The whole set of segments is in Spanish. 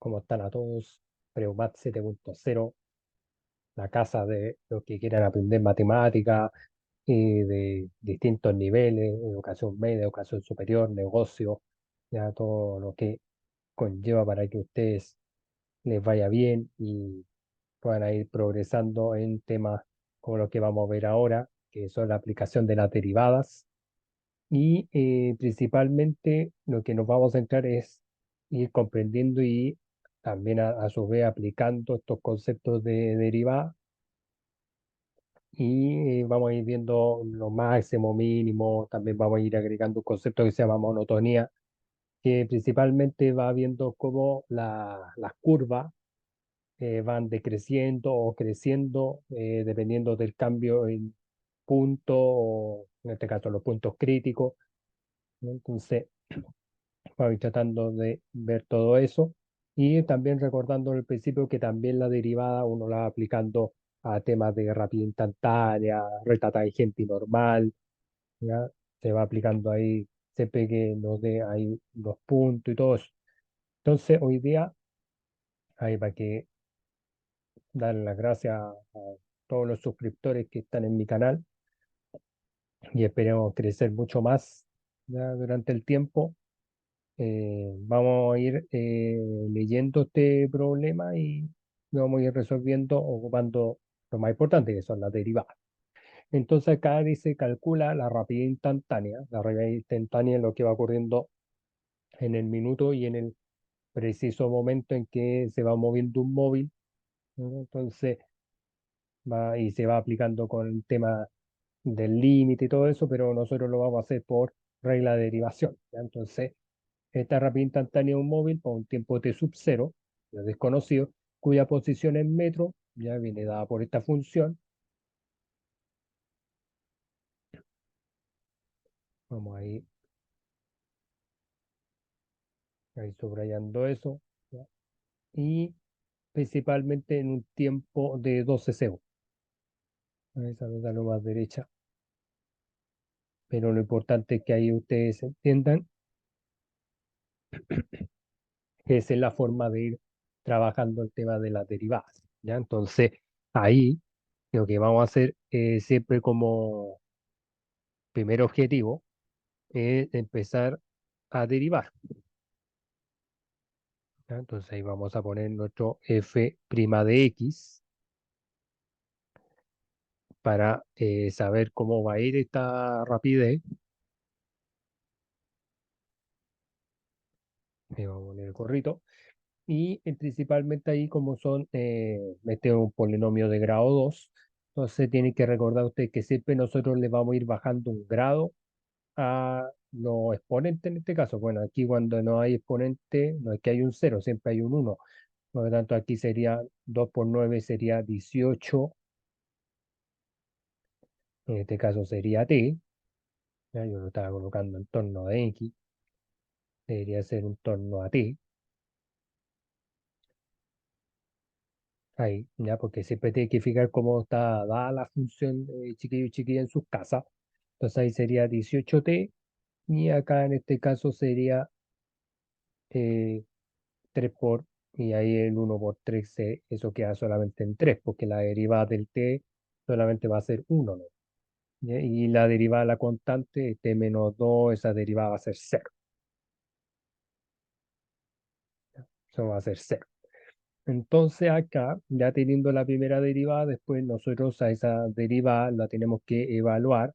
¿Cómo están a todos? Preumat 7.0, la casa de los que quieran aprender matemáticas y de distintos niveles, educación media, educación superior, negocio, ya todo lo que conlleva para que ustedes les vaya bien y puedan ir progresando en temas como los que vamos a ver ahora, que son la aplicación de las derivadas. Y principalmente lo que nos vamos a centrar es ir comprendiendo y también a su vez aplicando estos conceptos de derivada y vamos a ir viendo lo máximo, mínimo, también vamos a ir agregando un concepto que se llama monotonía, que principalmente va viendo cómo las curvas van decreciendo o creciendo dependiendo del cambio en punto, o en este caso los puntos críticos, ¿no? Entonces, voy tratando de ver todo eso y también recordando al principio que también la derivada uno la va aplicando a temas de rapidez instantánea, reta tangente y normal, ¿ya? Se va aplicando ahí siempre que nos dé ahí los puntos y todo eso. Entonces, hoy día, ahí para que dar las gracias a todos los suscriptores que están en mi canal y esperemos crecer mucho más, ¿ya? Durante el tiempo. Vamos a ir leyendo este problema y lo vamos a ir resolviendo ocupando lo más importante, que son las derivadas. Entonces acá dice, calcula la rapidez instantánea. La rapidez instantánea es lo que va ocurriendo en el minuto y en el preciso momento en que se va moviendo un móvil, ¿no? Entonces va y se va aplicando con el tema del límite y todo eso, pero nosotros lo vamos a hacer por regla de derivación, ¿ya? Entonces, esta rapidez instantánea de un móvil por un tiempo t sub 0, ya desconocido, cuya posición en metro ya viene dada por esta función. Vamos ahí subrayando eso, ¿ya? Y principalmente en un tiempo de 12 segundos. Esa es la más derecha. Pero lo importante es que ahí ustedes entiendan que esa es la forma de ir trabajando el tema de las derivadas, ¿ya? Entonces, ahí lo que vamos a hacer siempre como primer objetivo es empezar a derivar, ¿ya? Entonces ahí vamos a poner nuestro f' de x para saber cómo va a ir esta rapidez. Vamos a poner el gorrito. Y principalmente ahí como son, este es un polinomio de grado 2, entonces tiene que recordar usted que siempre nosotros le vamos a ir bajando un grado a los exponentes en este caso. Bueno, aquí cuando no hay exponente, no es que hay un cero, siempre hay un uno. Por lo tanto, aquí sería 2 por 9 sería 18. En este caso sería t. ¿Ya? Yo lo estaba colocando en torno a x. Debería ser en torno a t. Ahí, ¿ya? Porque siempre tiene que fijar cómo está dada la función chiquillo y chiquilla en sus casas. Entonces ahí sería 18t. Y acá en este caso sería eh, 3 por, y ahí el 1 por 3, eso queda solamente en 3 porque la derivada del t solamente va a ser 1, ¿no? ¿Ya? Y la derivada de la constante, t menos 2, esa derivada va a ser 0. Eso va a ser 0. Entonces acá, ya teniendo la primera derivada, después nosotros a esa derivada la tenemos que evaluar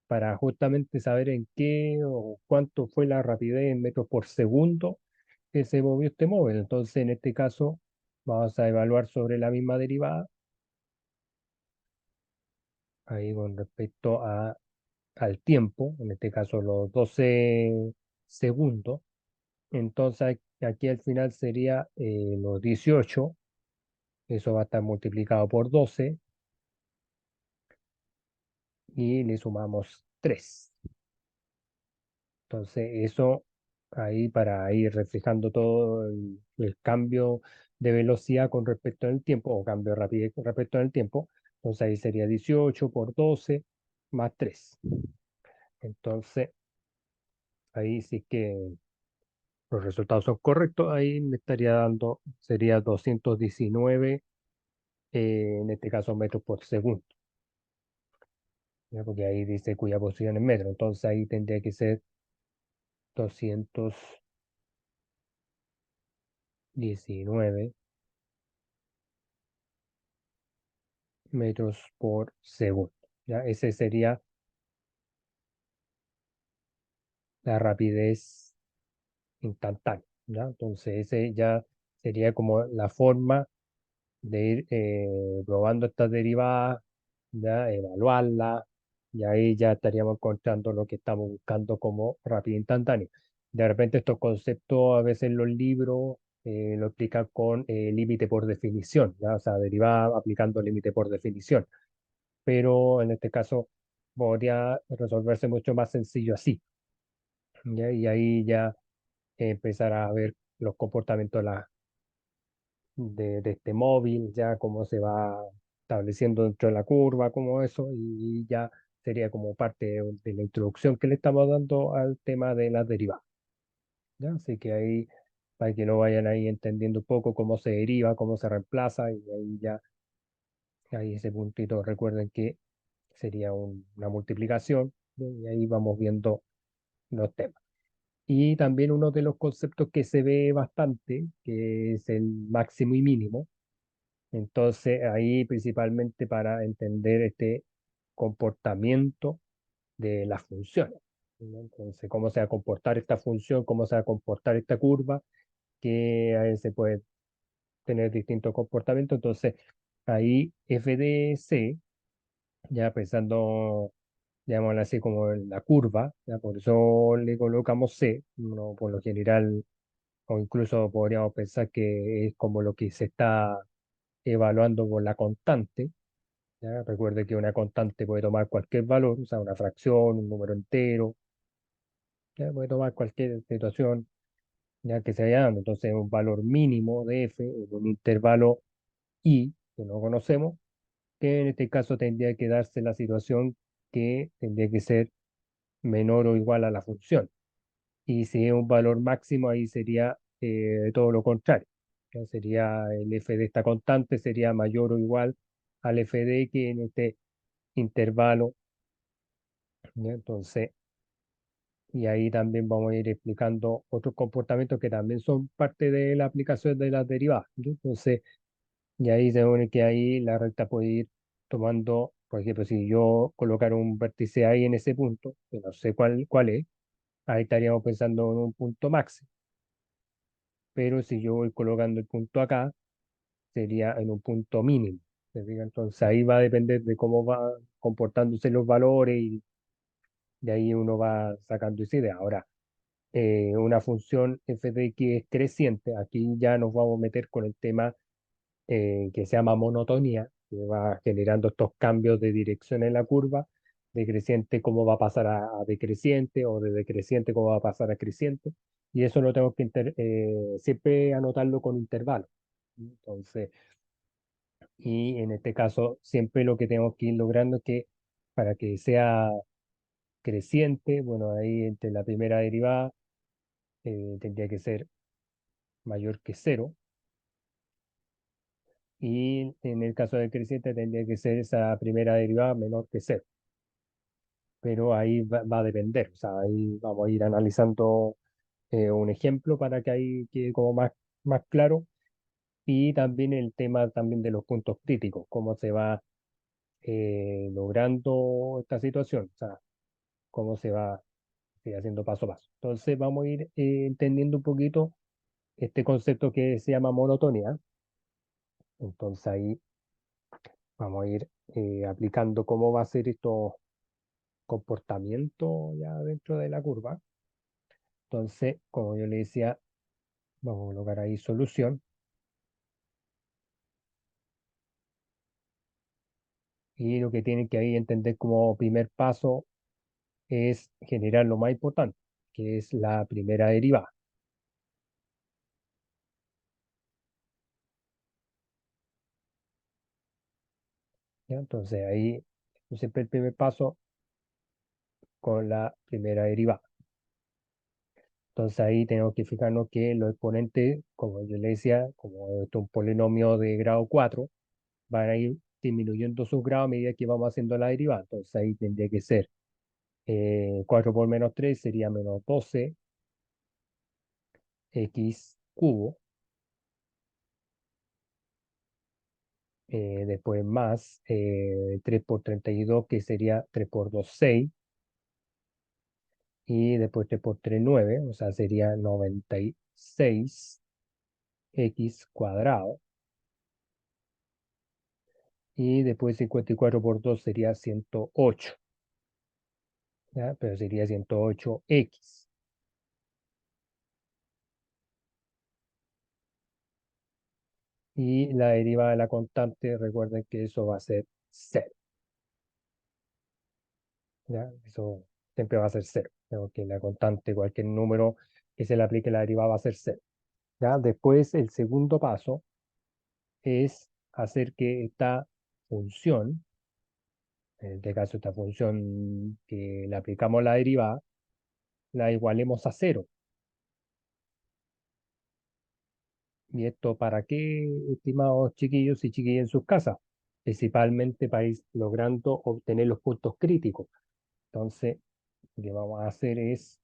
para justamente saber en qué o cuánto fue la rapidez en metros por segundo que se movió este móvil. Entonces, en este caso, vamos a evaluar sobre la misma derivada, ahí con respecto al tiempo, en este caso los 12 segundos. Entonces, aquí al final sería los 18, eso va a estar multiplicado por 12 y le sumamos 3. Entonces, eso ahí para ir reflejando todo el cambio de velocidad con respecto al tiempo, o cambio de rapidez con respecto al tiempo. Entonces, ahí sería 18 por 12 más 3. Entonces, ahí sí que los resultados son correctos, ahí me estaría dando, sería 219, en este caso metros por segundo, ¿ya? Porque ahí dice cuya posición en metro, entonces ahí tendría que ser 219 metros por segundo. ¿Ya? Ese sería la rapidez instantánea. ¿Ya? Entonces ese ya sería como la forma de ir probando estas derivadas, ya evaluarlas, y ahí ya estaríamos encontrando lo que estamos buscando como rapidez instantánea. De repente estos conceptos a veces en los libros lo explican con límite por definición, ¿ya? O sea, derivada aplicando límite por definición, pero en este caso podría resolverse mucho más sencillo así, ¿ya? Y ahí ya empezar a ver los comportamientos de este móvil, ya cómo se va estableciendo dentro de la curva, como eso, y ya sería como parte de la introducción que le estamos dando al tema de las derivadas, ¿ya? Así que ahí, para que lo vayan ahí entendiendo un poco cómo se deriva, cómo se reemplaza, y ahí ya, ahí ese puntito, recuerden que sería una multiplicación, ¿no? Y ahí vamos viendo los temas. Y también uno de los conceptos que se ve bastante, que es el máximo y mínimo. Entonces, ahí principalmente para entender este comportamiento de las funciones, ¿no? Entonces, cómo se va a comportar esta función, cómo se va a comportar esta curva, que ahí se puede tener distintos comportamientos. Entonces, ahí f de c, ya pensando, llamémoslo así como en la curva, ya por eso le colocamos c, no, por lo general, o incluso podríamos pensar que es como lo que se está evaluando por la constante. ¿Ya? Recuerde que una constante puede tomar cualquier valor, o sea, una fracción, un número entero, ¿ya? Puede tomar cualquier situación ya que se vaya dando. Entonces, un valor mínimo de f en un intervalo i que no conocemos, que en este caso tendría que darse la situación que tendría que ser menor o igual a la función. Y si es un valor máximo, ahí sería todo lo contrario. Ya sería el f de esta constante sería mayor o igual al f de que en este intervalo, ¿ya? Entonces, y ahí también vamos a ir explicando otros comportamientos que también son parte de la aplicación de las derivadas, ¿no? Entonces, y ahí se supone que ahí la recta puede ir tomando, por ejemplo, si yo colocar un vértice ahí en ese punto, que no sé cuál es, ahí estaríamos pensando en un punto máximo. Pero si yo voy colocando el punto acá, sería en un punto mínimo. ¿Se fija? Entonces ahí va a depender de cómo va comportándose los valores y de ahí uno va sacando esa idea. Ahora, una función f de x es creciente, aquí ya nos vamos a meter con el tema que se llama monotonía, que va generando estos cambios de dirección en la curva, de creciente cómo va a pasar a decreciente o de decreciente cómo va a pasar a creciente, y eso lo tengo que siempre anotarlo con intervalos. Entonces, y en este caso, siempre lo que tenemos que ir logrando es que para que sea creciente, bueno, ahí entre la primera derivada tendría que ser mayor que cero. Y en el caso del creciente tendría que ser esa primera derivada menor que cero. Pero ahí va a depender. O sea, ahí vamos a ir analizando un ejemplo para que ahí quede como más claro. Y también el tema también de los puntos críticos, cómo se va logrando esta situación. O sea, cómo se va haciendo paso a paso. Entonces vamos a ir entendiendo un poquito este concepto que se llama monotonía. Entonces ahí vamos a ir aplicando cómo va a ser estos comportamientos ya dentro de la curva. Entonces, como yo le decía, vamos a colocar ahí solución. Y lo que tienen que ahí entender como primer paso es generar lo más importante, que es la primera derivada. ¿Ya? Entonces ahí siempre el primer paso con la primera derivada. Entonces ahí tenemos que fijarnos que los exponentes, como yo le decía, como esto es un polinomio de grado 4 van a ir disminuyendo sus grados a medida que vamos haciendo la derivada. Entonces ahí tendría que ser 4 por menos 3 sería menos 12 x cubo, después más 3 por 32 que sería 3 por 2 6, y después 3 por 3 9, o sea, sería 96 x cuadrado, y después 54 por 2 sería 108, ¿ya? Pero sería 108x. Y la derivada de la constante, recuerden que eso va a ser cero, ¿ya? Eso siempre va a ser cero, porque la constante, cualquier número que se le aplique la derivada va a ser cero, ¿ya? Después, el segundo paso es hacer que esta función, en este caso esta función que le aplicamos la derivada, la igualemos a cero. ¿Y esto para qué, estimados chiquillos y chiquillas en sus casas? Principalmente para ir logrando obtener los puntos críticos. Entonces, lo que vamos a hacer es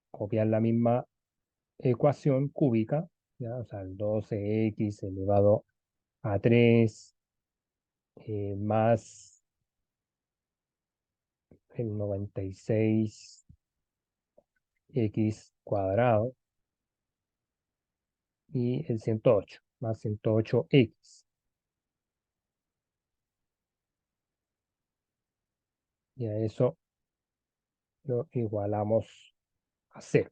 copiar la misma ecuación cúbica, ¿ya? O sea, el 12x elevado a 3 más el 96x cuadrado y el 108 más 108x. Y a eso lo igualamos a cero.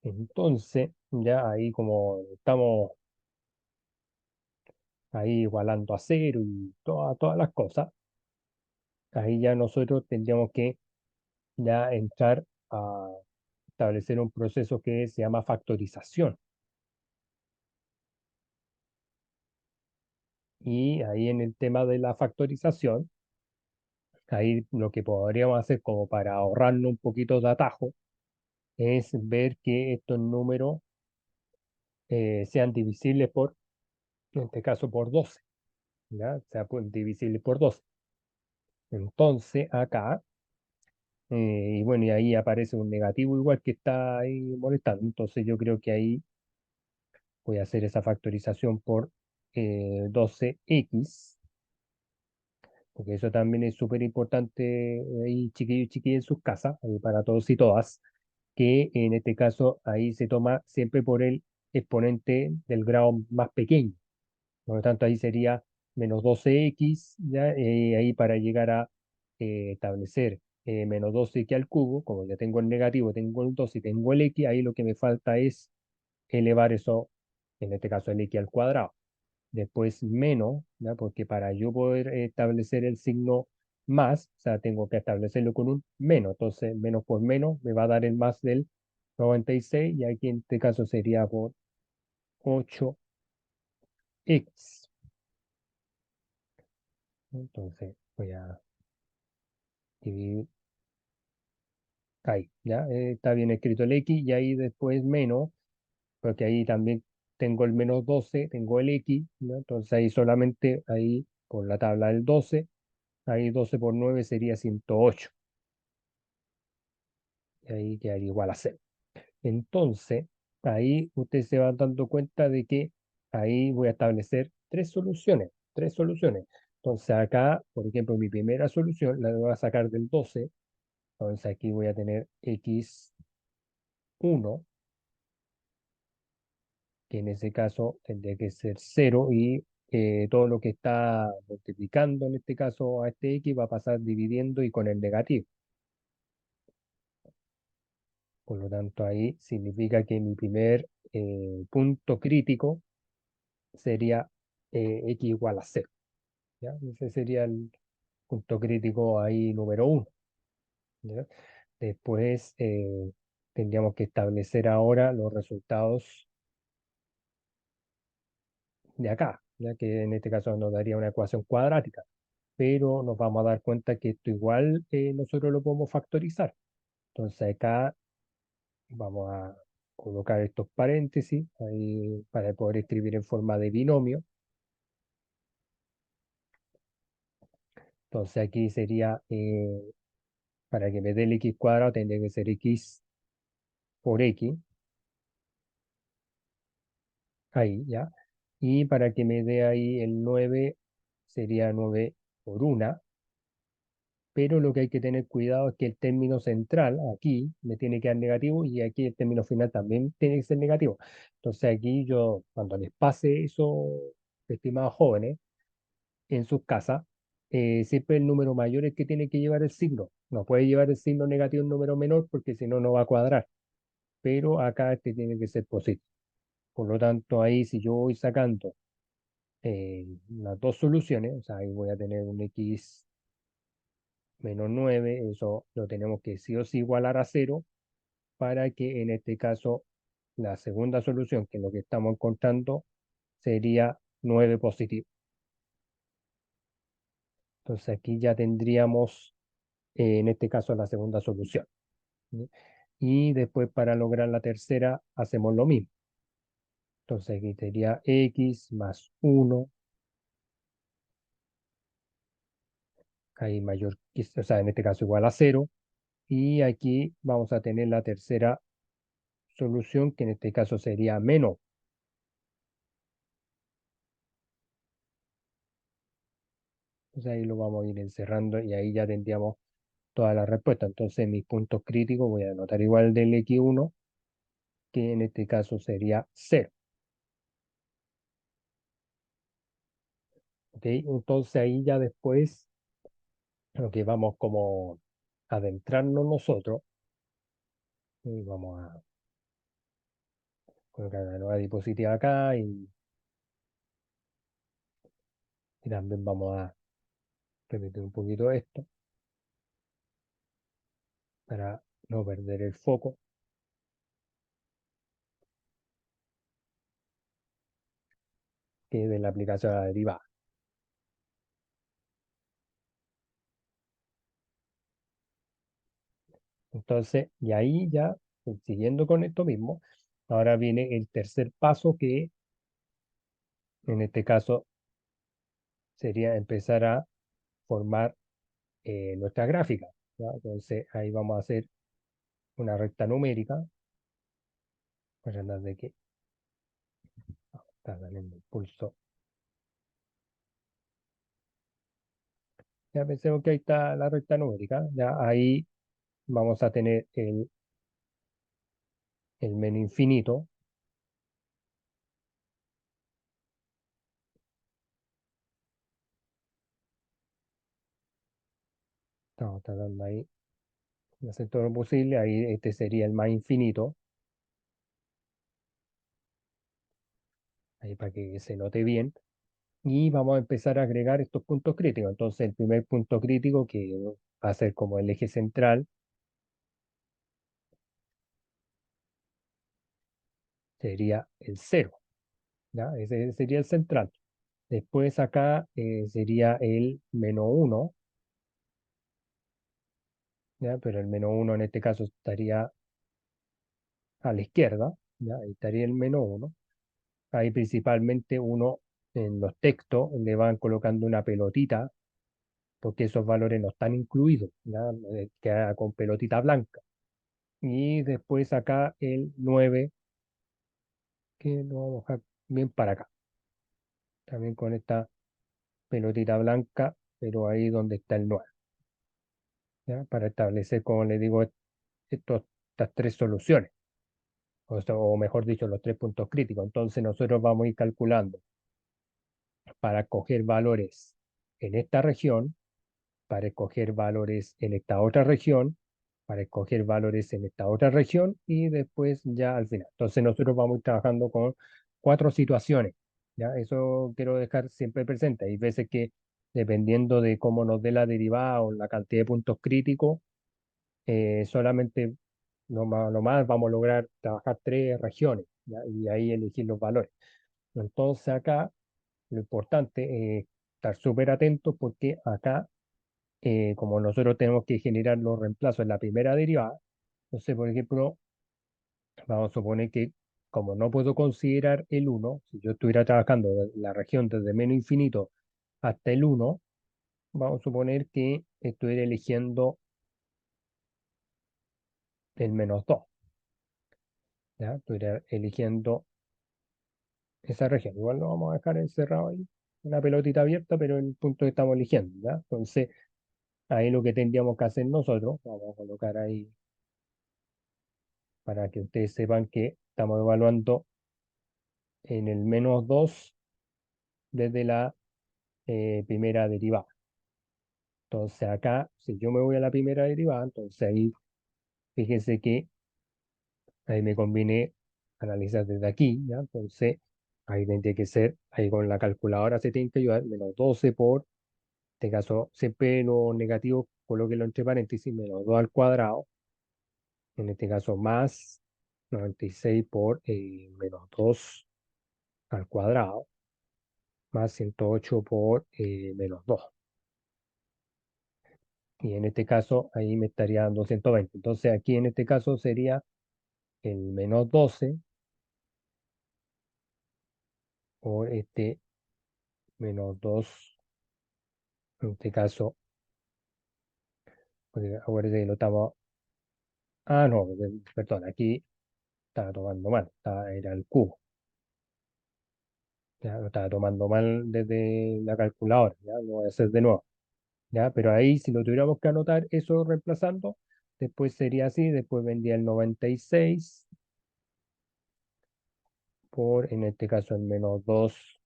Entonces, ya ahí como estamos ahí igualando a cero y todas las cosas, ahí ya nosotros tendríamos que ya entrar a establecer un proceso que se llama factorización. Y ahí en el tema de la factorización, ahí lo que podríamos hacer como para ahorrarnos un poquito de atajo es ver que estos números sean divisibles por, en este caso, por 12, ¿ya? O sea, pues, divisibles por 12. Entonces, acá, y bueno, y ahí aparece un negativo igual que está ahí molestando. Entonces, yo creo que ahí voy a hacer esa factorización por 12x, porque eso también es súper importante ahí, chiquillos y chiquillas en sus casas, para todos y todas, que en este caso ahí se toma siempre por el exponente del grado más pequeño. Por lo tanto, ahí sería menos 12x, ¿ya? Ahí para llegar a establecer menos 12x al cubo, como ya tengo el negativo, tengo el 2 y tengo el x, ahí lo que me falta es elevar eso, en este caso el x al cuadrado. Después menos, ¿ya? Porque para yo poder establecer el signo más, o sea, tengo que establecerlo con un menos. Entonces, menos por menos me va a dar el más del 96 y aquí en este caso sería por 8x. Entonces, voy a dividir ahí, ¿ya? Está bien escrito el x y ahí después menos, porque ahí también tengo el menos 12, tengo el x, ¿no? Entonces ahí solamente, ahí por la tabla del 12, ahí 12 por 9 sería 108. Y ahí quedaría igual a cero. Entonces, ahí ustedes se van dando cuenta de que ahí voy a establecer tres soluciones, tres soluciones. Entonces acá, por ejemplo, mi primera solución la voy a sacar del 12. Entonces aquí voy a tener x1, que en ese caso tendría que ser cero, y todo lo que está multiplicando en este caso a este x va a pasar dividiendo y con el negativo. Por lo tanto, ahí significa que mi primer punto crítico sería x igual a cero, ¿ya? Ese sería el punto crítico ahí número uno, ¿ya? Después tendríamos que establecer ahora los resultados de acá, ya que en este caso nos daría una ecuación cuadrática, pero nos vamos a dar cuenta que esto igual nosotros lo podemos factorizar. Entonces acá Vamos a colocar estos paréntesis ahí para poder escribir en forma de binomio. Entonces aquí sería, para que me dé el x cuadrado, tendría que ser x por x, ahí ya. Y para que me dé ahí el 9, sería 9 por 1. Pero lo que hay que tener cuidado es que el término central aquí me tiene que dar negativo y aquí el término final también tiene que ser negativo. Entonces aquí yo, cuando les pase eso, estimados jóvenes, en sus casas, siempre el número mayor es que tiene que llevar el signo. No puede llevar el signo negativo un número menor porque si no, no va a cuadrar. Pero acá este tiene que ser positivo. Por lo tanto, ahí si yo voy sacando las dos soluciones, o sea, ahí voy a tener un x menos 9, eso lo tenemos que sí o sí igualar a cero para que en este caso la segunda solución, que es lo que estamos encontrando, sería 9 positivo. Entonces aquí ya tendríamos en este caso la segunda solución. ¿Sí? Y después para lograr la tercera hacemos lo mismo. Entonces aquí sería x más 1, ahí mayor, o sea, en este caso igual a cero. Y aquí vamos a tener la tercera solución, que en este caso sería menos. Entonces ahí lo vamos a ir encerrando y ahí ya tendríamos toda la respuesta. Entonces mis puntos críticos voy a anotar igual del x1, que en este caso sería cero. ¿Ok? Entonces ahí ya después lo que vamos como adentrarnos nosotros, y vamos a colocar la nueva diapositiva acá y también vamos a repetir un poquito esto para no perder el foco, que es de la aplicación a la derivada. Entonces, y ahí ya, siguiendo con esto mismo, ahora viene el tercer paso, que en este caso sería empezar a formar nuestra gráfica, ¿ya? Entonces ahí vamos a hacer una recta numérica, para tratar de que está dando impulso. Ya pensemos que ahí está la recta numérica, ya ahí vamos a tener el menú infinito. Estamos tratando ahí de hacer todo lo posible, ahí este sería el más infinito, ahí para que se note bien. Y vamos a empezar a agregar estos puntos críticos. Entonces, el primer punto crítico, que va a ser como el eje central, sería el cero, ¿ya? Ese sería el central. Después acá sería el menos uno, ¿ya? Pero el menos uno en este caso estaría a la izquierda, ¿ya? Ahí estaría el menos uno. Ahí principalmente uno en los textos le van colocando una pelotita, porque esos valores no están incluidos, ¿ya? Queda con pelotita blanca. Y después acá el 9, que lo vamos a dejar bien para acá, también con esta pelotita blanca, pero ahí donde está el 9, ¿ya? Para establecer, como le digo, estas tres soluciones, o mejor dicho, los tres puntos críticos. Entonces nosotros vamos a ir calculando para coger valores en esta región, para escoger valores en esta otra región, para escoger valores en esta otra región y después ya al final. Entonces nosotros vamos a ir trabajando con cuatro situaciones, ¿ya? Eso quiero dejar siempre presente. Hay veces que dependiendo de cómo nos dé la derivada o la cantidad de puntos críticos, solamente lo más vamos a lograr trabajar tres regiones, ¿ya? Y ahí elegir los valores. Entonces acá lo importante es estar súper atentos, porque acá, como nosotros tenemos que generar los reemplazos en la primera derivada, entonces, por ejemplo, Vamos a suponer que como no puedo considerar el uno, si yo estuviera trabajando la región desde menos infinito hasta el uno, vamos a suponer que estuviera eligiendo el -2, ¿ya? Estuviera eligiendo esa región. Igual lo vamos a dejar encerrado ahí, una pelotita abierta, pero el punto que estamos eligiendo, ¿ya? Entonces, ahí lo que tendríamos que hacer nosotros, vamos a colocar ahí para que ustedes sepan que estamos evaluando en el -2 desde la primera derivada. Entonces acá, si yo me voy a la primera derivada, entonces ahí fíjense que ahí me conviene analizar desde aquí, ¿ya? Entonces ahí tendría que ser, ahí con la calculadora se tiene que ayudar, -12 por, en este caso, siempre lo negativo, colóquelo entre paréntesis, -2 al cuadrado, en este caso más 96 por -2 al cuadrado, más 108 por -2. Y en este caso, ahí me estaría dando 120. Entonces aquí en este caso sería el -12 por este -2, en este caso, porque acuérdense que lo estamos, no, perdón, aquí estaba tomando mal, era el cubo, ya lo estaba tomando mal desde la calculadora, ya lo voy a hacer de nuevo, ya, pero ahí si lo tuviéramos que anotar eso reemplazando, después sería así, después vendría el 96 por, en este caso, el -2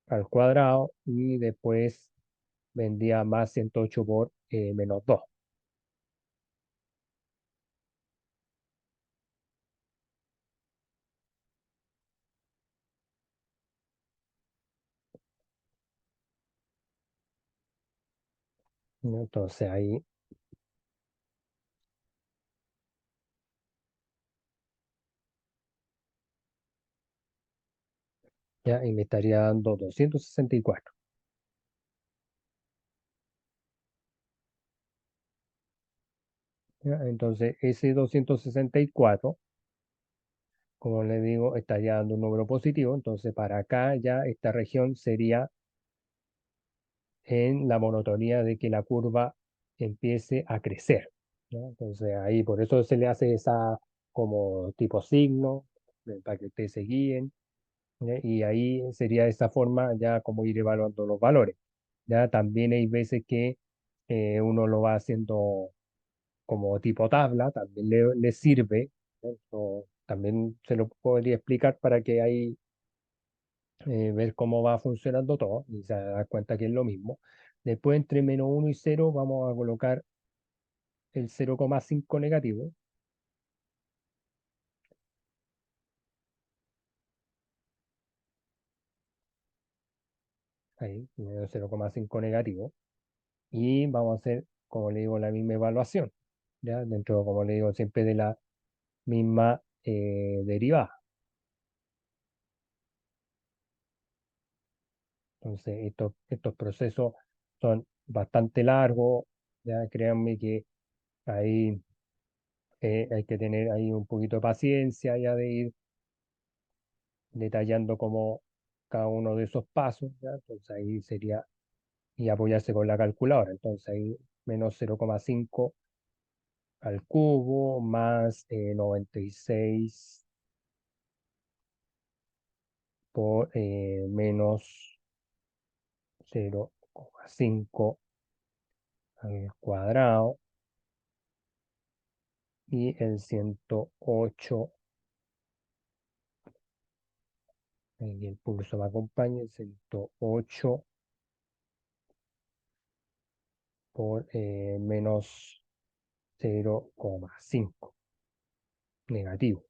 al cuadrado y después vendría más 108 por -2. ¿No? Entonces ahí ya, y me estaría dando 264. ¿Ya? Entonces ese 264, como le digo, estaría dando un número positivo. Entonces para acá ya esta región sería en la monotonía de que la curva empiece a crecer, ¿no? Entonces ahí por eso se le hace esa como tipo signo, para que ustedes se guíen. ¿Ya? Y ahí sería de esa forma ya como ir evaluando los valores. Ya también hay veces que uno lo va haciendo como tipo tabla, también le sirve, ¿no? También se lo podría explicar para que ahí ver cómo va funcionando todo y se da cuenta que es lo mismo. Después entre -1 y 0 vamos a colocar el 0,5 negativo, ahí, menos 0,5 negativo, y vamos a hacer, como le digo, la misma evaluación, ¿ya? Dentro, como le digo, siempre de la misma derivada. Entonces, estos procesos son bastante largos, ya créanme que ahí hay que tener ahí un poquito de paciencia ya de ir detallando como cada uno de esos pasos, ¿ya? Entonces ahí sería, y apoyarse con la calculadora. Entonces ahí -0,5 al cubo más 96 por -0,5 al cuadrado y el 108, y el pulso me acompaña, el 108 por -0,5 negativo.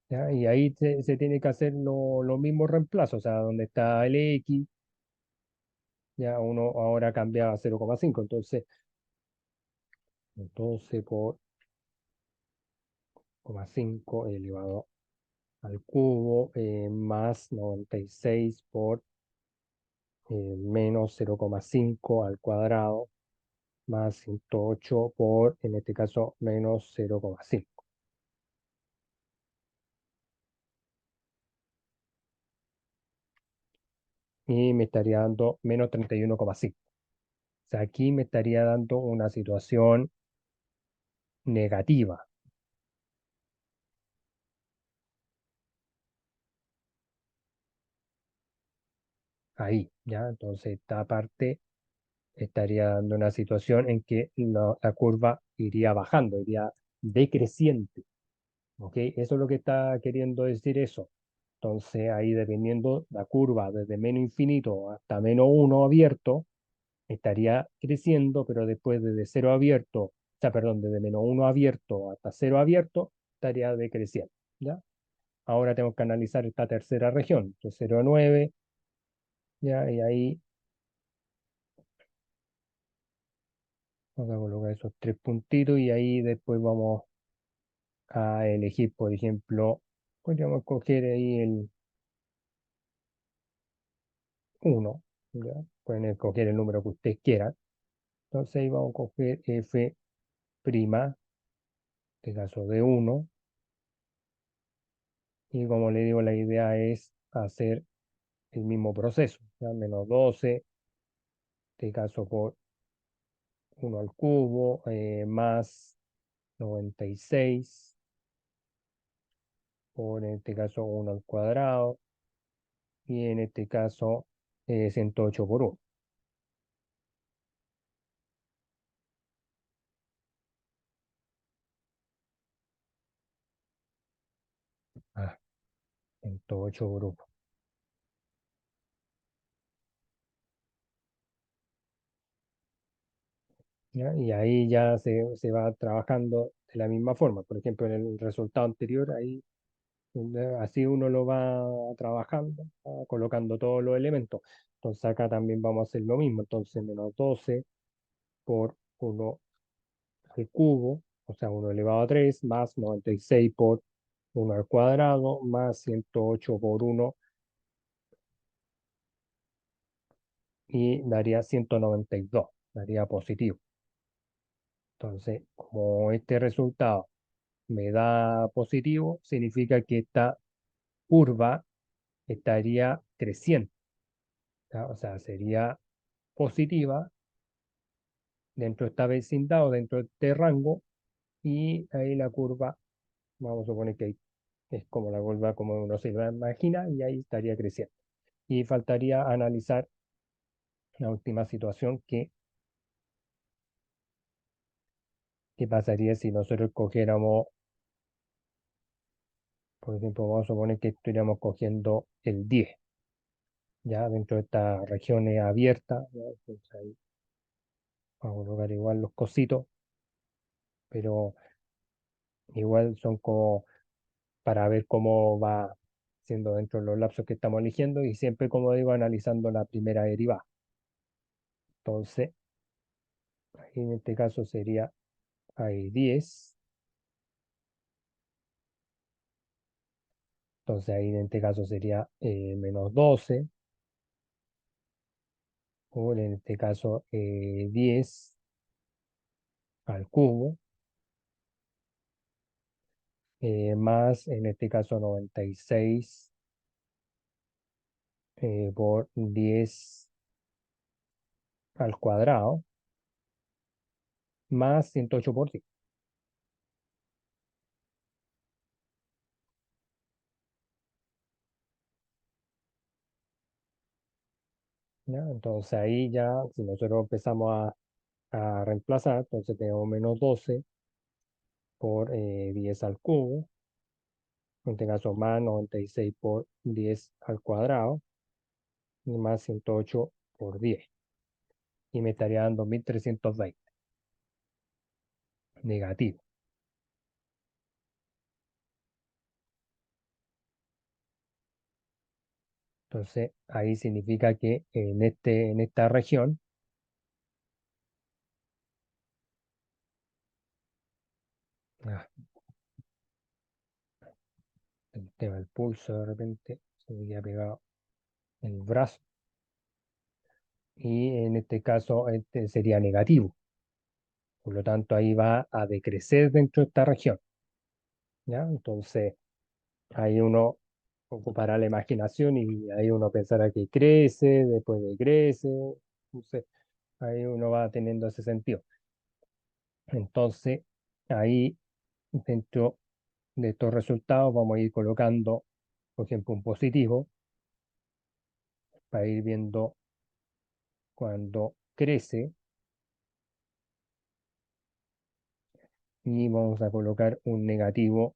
¿Ya? Y ahí se tiene que hacer los mismos reemplazos, o sea, donde está el X, ya uno ahora cambia a 0,5, entonces 12 por 0,5 elevado al cubo más 96 por -0,5 al cuadrado más 108 por, en este caso, menos 0,5. Y me estaría dando menos 31,5. O sea, aquí me estaría dando una situación negativa. Ahí, ¿ya? Entonces, esta parte estaría dando una situación en que la curva iría bajando, iría decreciente. ¿Ok? Eso es lo que está queriendo decir eso. Entonces, ahí dependiendo la curva desde menos infinito hasta menos uno abierto, estaría creciendo, pero después desde cero abierto, o sea, perdón, desde menos uno abierto hasta cero abierto, estaría decreciendo. ¿Ya? Ahora tengo que analizar esta tercera región, de 0 a 9, ¿ya? Y ahí vamos a colocar esos tres puntitos y ahí después vamos a elegir, por ejemplo, podríamos coger ahí el uno, ¿ya? Pueden escoger el número que ustedes quieran. Entonces ahí vamos a coger f', en este caso de uno, y como le digo, la idea es hacer el mismo proceso, ¿ya? Menos 12, en este caso por uno al cubo, más 96, por en este caso uno al cuadrado, y en este caso 108 por uno. Ah, 108 por uno. ¿Ya? Y ahí ya se va trabajando de la misma forma. Por ejemplo, en el resultado anterior, ahí así uno lo va trabajando, va colocando todos los elementos. Entonces acá también vamos a hacer lo mismo. Entonces menos 12 por uno al cubo, o sea, uno elevado a 3 más 96 por uno al cuadrado, más 108 por uno y daría 192, daría positivo. Entonces, como este resultado me da positivo, significa que esta curva estaría creciendo, ¿ya? O sea, sería positiva dentro de esta vecindad o dentro de este rango, y ahí la curva, vamos a suponer que es como la curva como uno se la imagina, y ahí estaría creciendo. Y faltaría analizar la última situación que pasaría si nosotros cogiéramos, por ejemplo, vamos a suponer que estuviéramos cogiendo el 10, ya dentro de estas regiones abiertas, ¿ya? Entonces ahí vamos a colocar igual los cositos, pero igual son como para ver cómo va siendo dentro de los lapsos que estamos eligiendo, y siempre, como digo, analizando la primera derivada. Entonces, ahí en este caso sería ahí 10. Entonces ahí en este caso sería menos 12, o en este caso 10 al cubo, más en este caso 96 por 10 al cuadrado, más 108 por 10. ¿Ya? Entonces ahí ya, si nosotros empezamos a reemplazar, entonces tenemos menos 12 por 10 al cubo, en este caso más 96 por 10 al cuadrado, y más 108 por 10. Y me estaría dando 1320 negativo. Entonces ahí significa que en esta región, ah, el tema del pulso de repente se me queda pegado en el brazo, y en este caso este sería negativo. Por lo tanto, ahí va a decrecer dentro de esta región, ¿ya? Entonces, ahí uno ocupará la imaginación y ahí uno pensará que crece, después decrece, entonces ahí uno va teniendo ese sentido. Entonces, ahí dentro de estos resultados vamos a ir colocando, por ejemplo, un positivo para ir viendo cuando crece y vamos a colocar un negativo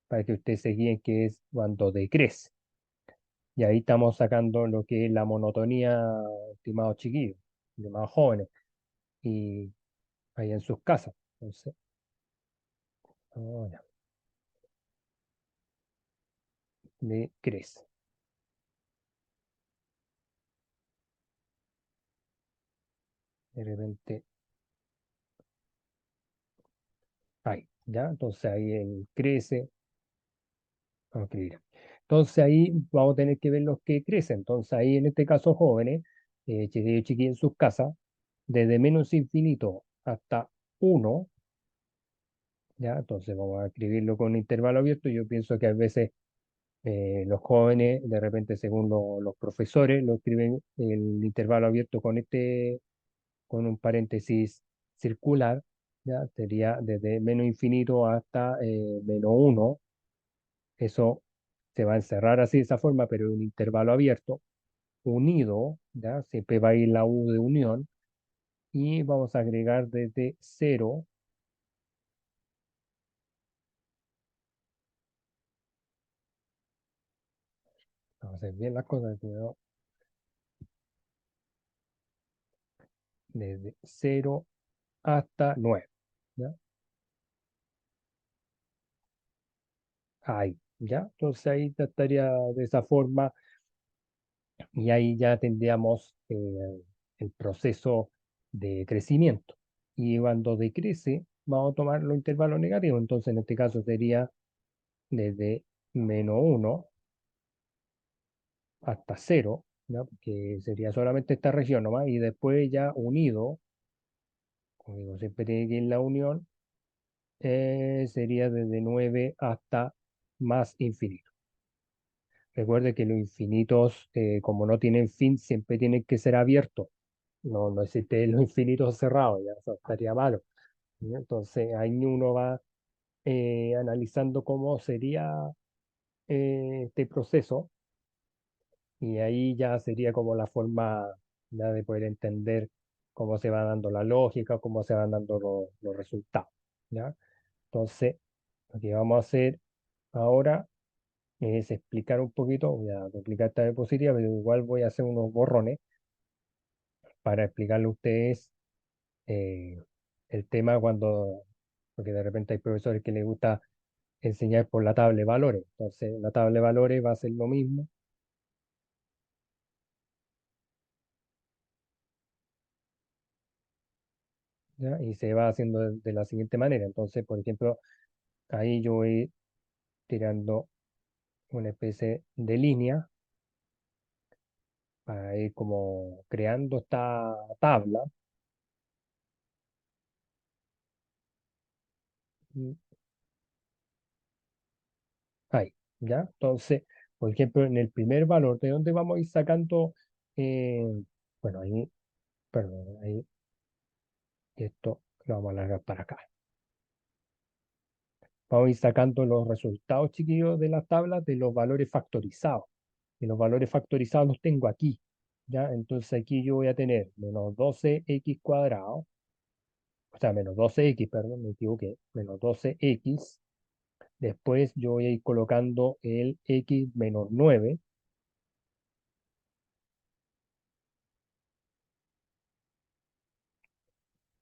para que ustedes se guíen que es cuando decrece. Y ahí estamos sacando lo que es la monotonía, estimados chiquillos, estimados jóvenes, y ahí en sus casas. Entonces, ahora, decrece. De repente, ahí, ¿ya? Entonces ahí él crece. Vamos a escribir. Entonces ahí vamos a tener que ver los que crecen. Entonces ahí en este caso jóvenes, chiquillos y chiquillas en sus casas, desde menos infinito hasta uno, ¿ya? Entonces vamos a escribirlo con intervalo abierto. Yo pienso que a veces los jóvenes, de repente según los profesores, lo escriben el intervalo abierto con con un paréntesis circular, ¿ya? Sería desde menos infinito hasta menos uno. Eso se va a encerrar así de esa forma, pero en un intervalo abierto, unido, ¿ya? Siempre va a ir la U de unión, y vamos a agregar desde cero, vamos a hacer bien las cosas, cuidado, desde cero hasta 9, ¿ya? Ahí, ¿ya? Entonces ahí ya estaría de esa forma, y ahí ya tendríamos el proceso de crecimiento. Y cuando decrece, vamos a tomar los intervalos negativos. Entonces, en este caso sería desde -1 hasta 0, ¿ya? Que sería solamente esta región nomás, y después ya unido, como digo, siempre tiene que ir la unión, sería desde 9 hasta más infinito. Recuerde que los infinitos, como no tienen fin, siempre tienen que ser abiertos. No, no existe los infinitos cerrados, ya eso estaría malo, ¿ya? Entonces ahí uno va analizando cómo sería este proceso, y ahí ya sería como la forma ya de poder entender cómo se va dando la lógica, cómo se van dando los resultados, ¿ya? Entonces, lo que vamos a hacer ahora es explicar un poquito, voy a duplicar esta diapositiva, pero igual voy a hacer unos borrones para explicarle a ustedes eh, el tema cuando, porque de repente hay profesores que les gusta enseñar por la tabla de valores. Entonces, la tabla de valores va a ser lo mismo, ¿ya? Y se va haciendo de la siguiente manera. Entonces, por ejemplo, ahí yo voy tirando una especie de línea para ir como creando esta tabla. Y ahí, ¿ya? Entonces, por ejemplo, en el primer valor, ¿de dónde vamos a ir sacando? eh, bueno, ahí, perdón, ahí esto lo vamos a alargar para acá. Vamos a ir sacando los resultados, chiquillos, de las tablas de los valores factorizados. Y los valores factorizados los tengo aquí, ¿ya? Entonces aquí yo voy a tener menos 12x cuadrado, o sea, menos 12x, perdón, me equivoqué, menos 12x. Después yo voy a ir colocando el x menos 9.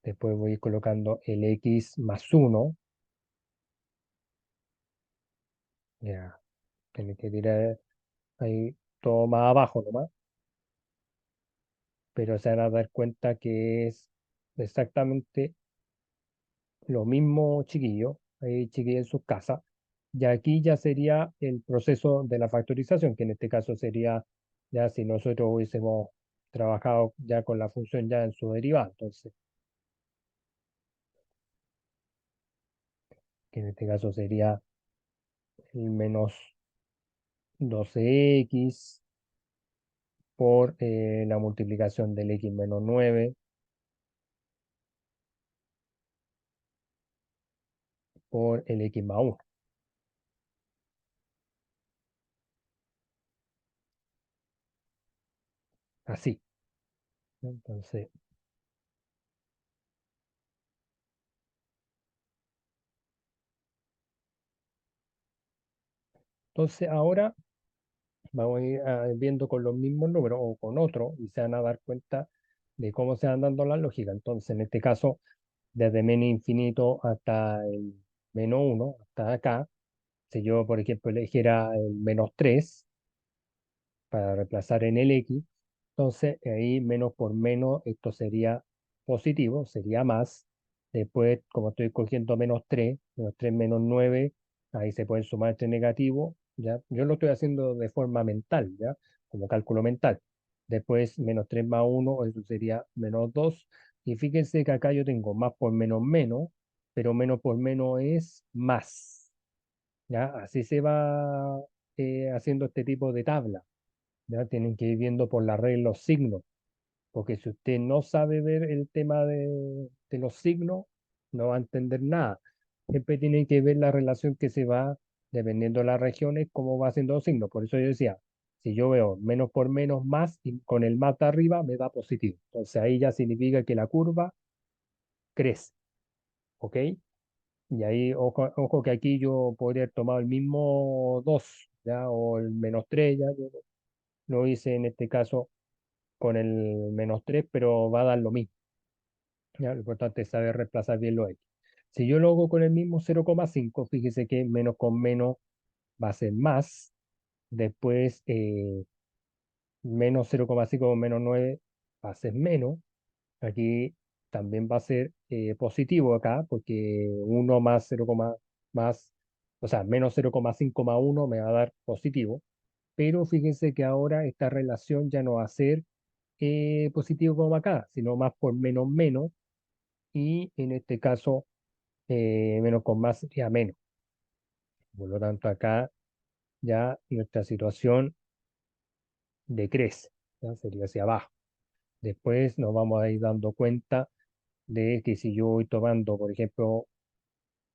Después voy a ir colocando el x más 1. Ya, tiene que tirar ahí todo más abajo nomás, pero se van a dar cuenta que es exactamente lo mismo, chiquillo, ahí chiquillo en sus casas. Y aquí ya sería el proceso de la factorización, que en este caso sería ya si nosotros hubiésemos trabajado ya con la función ya en su derivada. Entonces, que en este caso sería el menos 12x por la multiplicación del x menos 9 por el x más 1. Así. Entonces, entonces ahora vamos a ir viendo con los mismos números o con otros y se van a dar cuenta de cómo se van dando las lógicas. Entonces, en este caso, desde menos infinito hasta el menos 1, hasta acá, si yo, por ejemplo, eligiera el menos 3 para reemplazar en el x, entonces ahí menos por menos, esto sería positivo, sería más. Después, como estoy cogiendo menos 3 menos 9, ahí se pueden sumar este negativo, ¿ya? Yo lo estoy haciendo de forma mental, ¿ya? Como cálculo mental. Después, menos 3 más 1, eso sería menos 2. Y fíjense que acá yo tengo más por menos menos, pero menos por menos es más, ¿ya? Así se va haciendo este tipo de tabla. Ya tienen que ir viendo por la red los signos, porque si usted no sabe ver el tema de los signos, no va a entender nada. Siempre tienen que ver la relación que se va, dependiendo de las regiones, cómo va haciendo los signos. Por eso yo decía, si yo veo menos por menos más y con el más de arriba me da positivo. Entonces ahí ya significa que la curva crece, ¿ok? Y ahí, ojo, ojo que aquí yo podría haber tomado el mismo 2, ¿ya? O el menos 3, ya. Yo lo hice en este caso con el menos 3 pero va a dar lo mismo. ¿Ya? Lo importante es saber reemplazar bien los x. Si yo lo hago con el mismo 0,5, fíjese que menos con menos va a ser más. Después, menos 0,5 con menos 9 va a ser menos. Aquí también va a ser positivo acá, porque uno más 0, más, o sea, menos 0,5 más uno me va a dar positivo. Pero fíjense que ahora esta relación ya no va a ser positivo como acá, sino más por menos menos, y en este caso menos con más sería menos. Por lo tanto, acá ya nuestra situación decrece, ¿ya? Sería hacia abajo. Después nos vamos a ir dando cuenta de que si yo voy tomando, por ejemplo,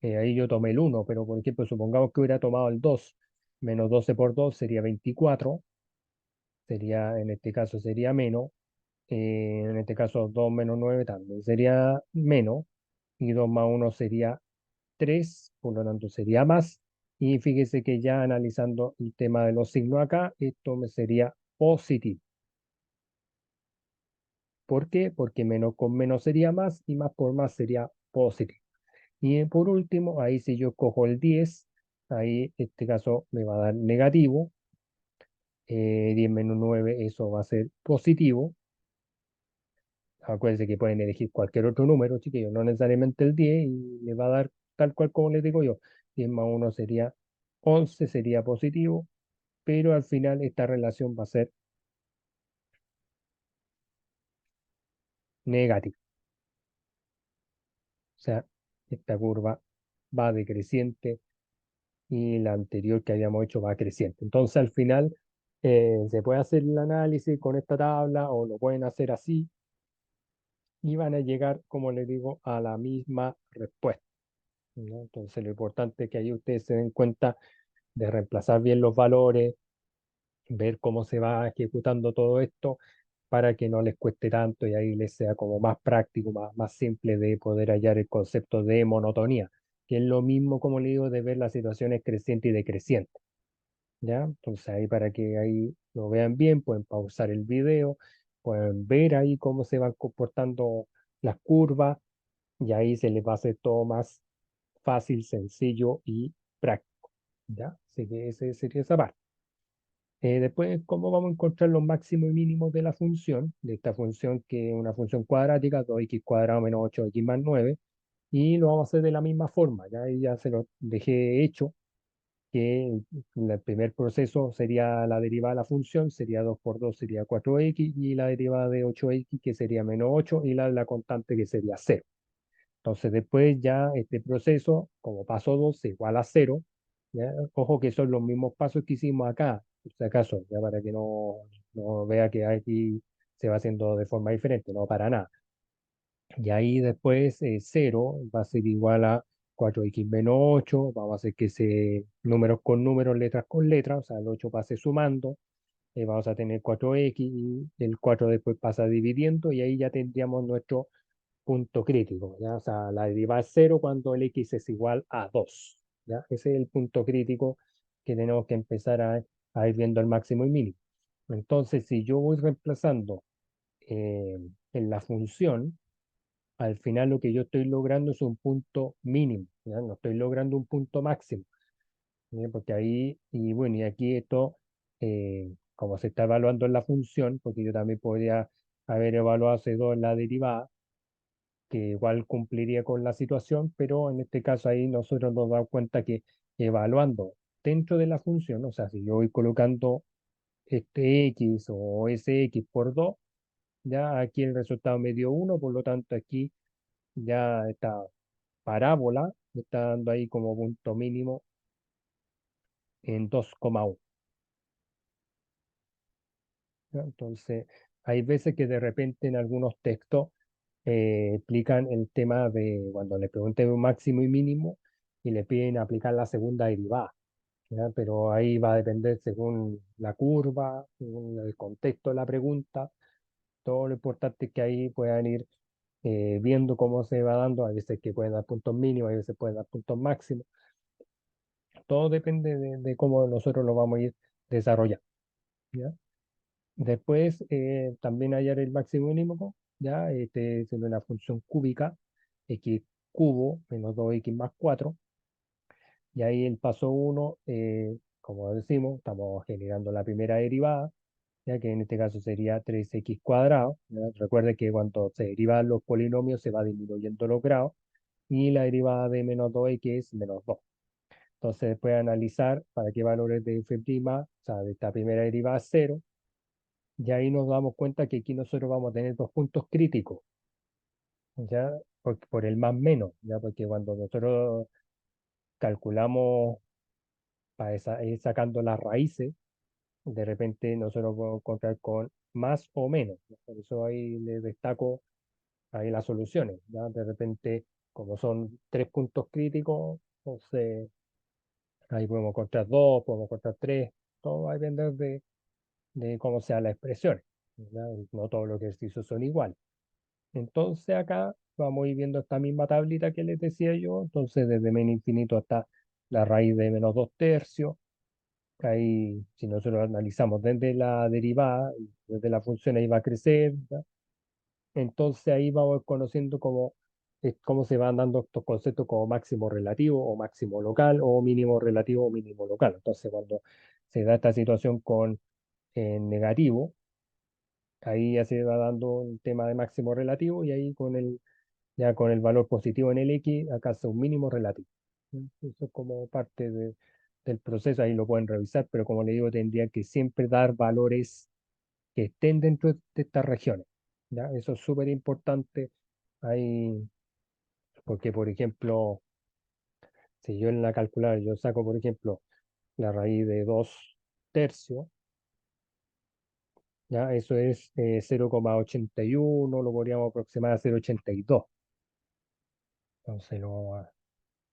ahí yo tomé el 1, pero por ejemplo, supongamos que hubiera tomado el 2, menos 12 por 2 sería 24, sería, en este caso sería menos. En este caso 2 menos 9 también sería menos, y 2 más uno sería 3, por lo tanto sería más. Y fíjese que ya analizando el tema de los signos acá, esto me sería positivo. ¿Por qué? Porque menos con menos sería más y más por más sería positivo. Y por último, ahí si yo cojo el 10, ahí en este caso me va a dar negativo. 10 menos 9, eso va a ser positivo. Acuérdense que pueden elegir cualquier otro número, chiquillos, no necesariamente el 10, y les va a dar tal cual como les digo yo. 10 más 1 sería 11, sería positivo, pero al final esta relación va a ser negativa. O sea, esta curva va decreciente y la anterior que habíamos hecho va creciente. Entonces al final se puede hacer el análisis con esta tabla o lo pueden hacer así y van a llegar, como les digo, a la misma respuesta, ¿no? Entonces lo importante es que ahí ustedes se den cuenta de reemplazar bien los valores, ver cómo se va ejecutando todo esto para que no les cueste tanto y ahí les sea como más práctico, más simple de poder hallar el concepto de monotonía, que es lo mismo, como le digo, de ver las situaciones creciente y decreciente, ¿ya? Entonces ahí para que ahí lo vean bien, pueden pausar el video, pueden ver ahí cómo se van comportando las curvas y ahí se les va a hacer todo más fácil, sencillo y práctico, ¿ya? Así que ese sería esa parte. Después, ¿cómo vamos a encontrar los máximos y mínimos de la función? De esta función que es una función cuadrática, 2x cuadrado menos 8x más 9, y lo vamos a hacer de la misma forma. Ya, ahí ya se lo dejé hecho, que el primer proceso sería la derivada de la función, sería 2 por 2 sería 4x, y la derivada de 8x, que sería menos 8, y la de la constante, que sería 0. Entonces después ya este proceso, como paso 2 se iguala a cero, ¿ya? Ojo que son los mismos pasos que hicimos acá, por si acaso, ya para que no vea que aquí se va haciendo de forma diferente, no para nada. Y ahí después 0 va a ser igual a 4x-8, vamos a hacer que se números con números, letras con letras, o sea, el 8 pase sumando, vamos a tener 4x y el 4 después pasa dividiendo y ahí ya tendríamos nuestro punto crítico, ¿ya? O sea, la derivada es 0 cuando el x es igual a 2, ¿ya? Ese es el punto crítico que tenemos que empezar a ir viendo el máximo y mínimo. Entonces, si yo voy reemplazando en la función, al final lo que yo estoy logrando es un punto mínimo, ¿ya? No estoy logrando un punto máximo, ¿ya? Porque ahí, y bueno, y aquí esto, como se está evaluando en la función, porque yo también podría haber evaluado hace dos en la derivada, que igual cumpliría con la situación, pero en este caso ahí nosotros nos damos cuenta que evaluando dentro de la función, o sea, si yo voy colocando este x o ese x por 2, ya aquí el resultado me dio 1, por lo tanto aquí ya esta parábola me está dando ahí como punto mínimo en 2,1. ¿Ya? Entonces, hay veces que de repente en algunos textos explican el tema de cuando le pregunten un máximo y mínimo y le piden aplicar la segunda derivada, ¿ya? Pero ahí va a depender según la curva, según el contexto de la pregunta. Todo lo importante es que ahí puedan ir viendo cómo se va dando. Hay veces que pueden dar puntos mínimos, hay veces pueden dar puntos máximos. Todo depende de cómo nosotros lo vamos a ir desarrollando, ¿ya? Después también hallar el máximo mínimo, ¿ya? Este es una función cúbica, x cubo menos 2x más 4. Y ahí el paso uno, como decimos, estamos generando la primera derivada, ya que en este caso sería 3x cuadrado, ¿ya? Recuerde que cuando se derivan los polinomios se va disminuyendo los grados y la derivada de menos 2x es menos 2. Entonces después analizar para qué valores de f', o sea, de esta primera derivada es 0, y ahí nos damos cuenta que aquí nosotros vamos a tener dos puntos críticos, ¿ya? Por el más menos, ¿ya? Porque cuando nosotros calculamos para ir sacando las raíces, de repente nosotros podemos encontrar con más o menos, ¿no? Por eso ahí les destaco ahí las soluciones, ¿ya? De repente, como son tres puntos críticos, entonces ahí podemos encontrar dos, podemos encontrar tres, todo va a depender de cómo sean las expresiones, ¿verdad? No todos los ejercicios son iguales. Entonces acá vamos a ir viendo esta misma tablita que les decía yo, entonces desde menos infinito hasta la raíz de menos 2 tercios. Ahí, si nosotros lo analizamos desde la derivada, desde la función, ahí va a crecer, ¿ya? Entonces ahí vamos conociendo cómo se van dando estos conceptos como máximo relativo o máximo local o mínimo relativo o mínimo local. Entonces cuando se da esta situación con negativo, ahí ya se va dando un tema de máximo relativo y ahí ya con el valor positivo en el X, acá es un mínimo relativo. ¿Sí? Eso es como parte del proceso, ahí lo pueden revisar, pero como le digo, tendría que siempre dar valores que estén dentro de estas regiones. ¿Ya? Eso es súper importante ahí, porque por ejemplo, si yo en la calculadora yo saco, por ejemplo, la raíz de 2 tercios, ¿ya? Eso es 0,81, lo podríamos aproximar a 0,82. Entonces lo vamos a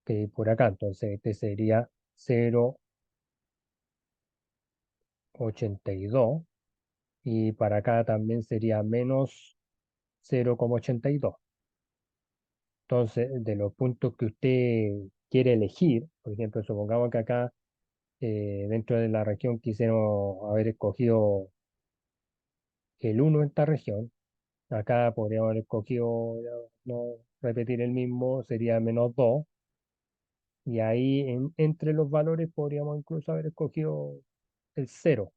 pedir por acá. Entonces este sería 0,82 y para acá también sería menos 0,82. Entonces, de los puntos que usted quiere elegir, por ejemplo, supongamos que acá dentro de la región quisiéramos haber escogido el uno en esta región, acá podríamos haber escogido, ya, no repetir el mismo, sería menos 2, y ahí entre los valores podríamos incluso haber escogido el cero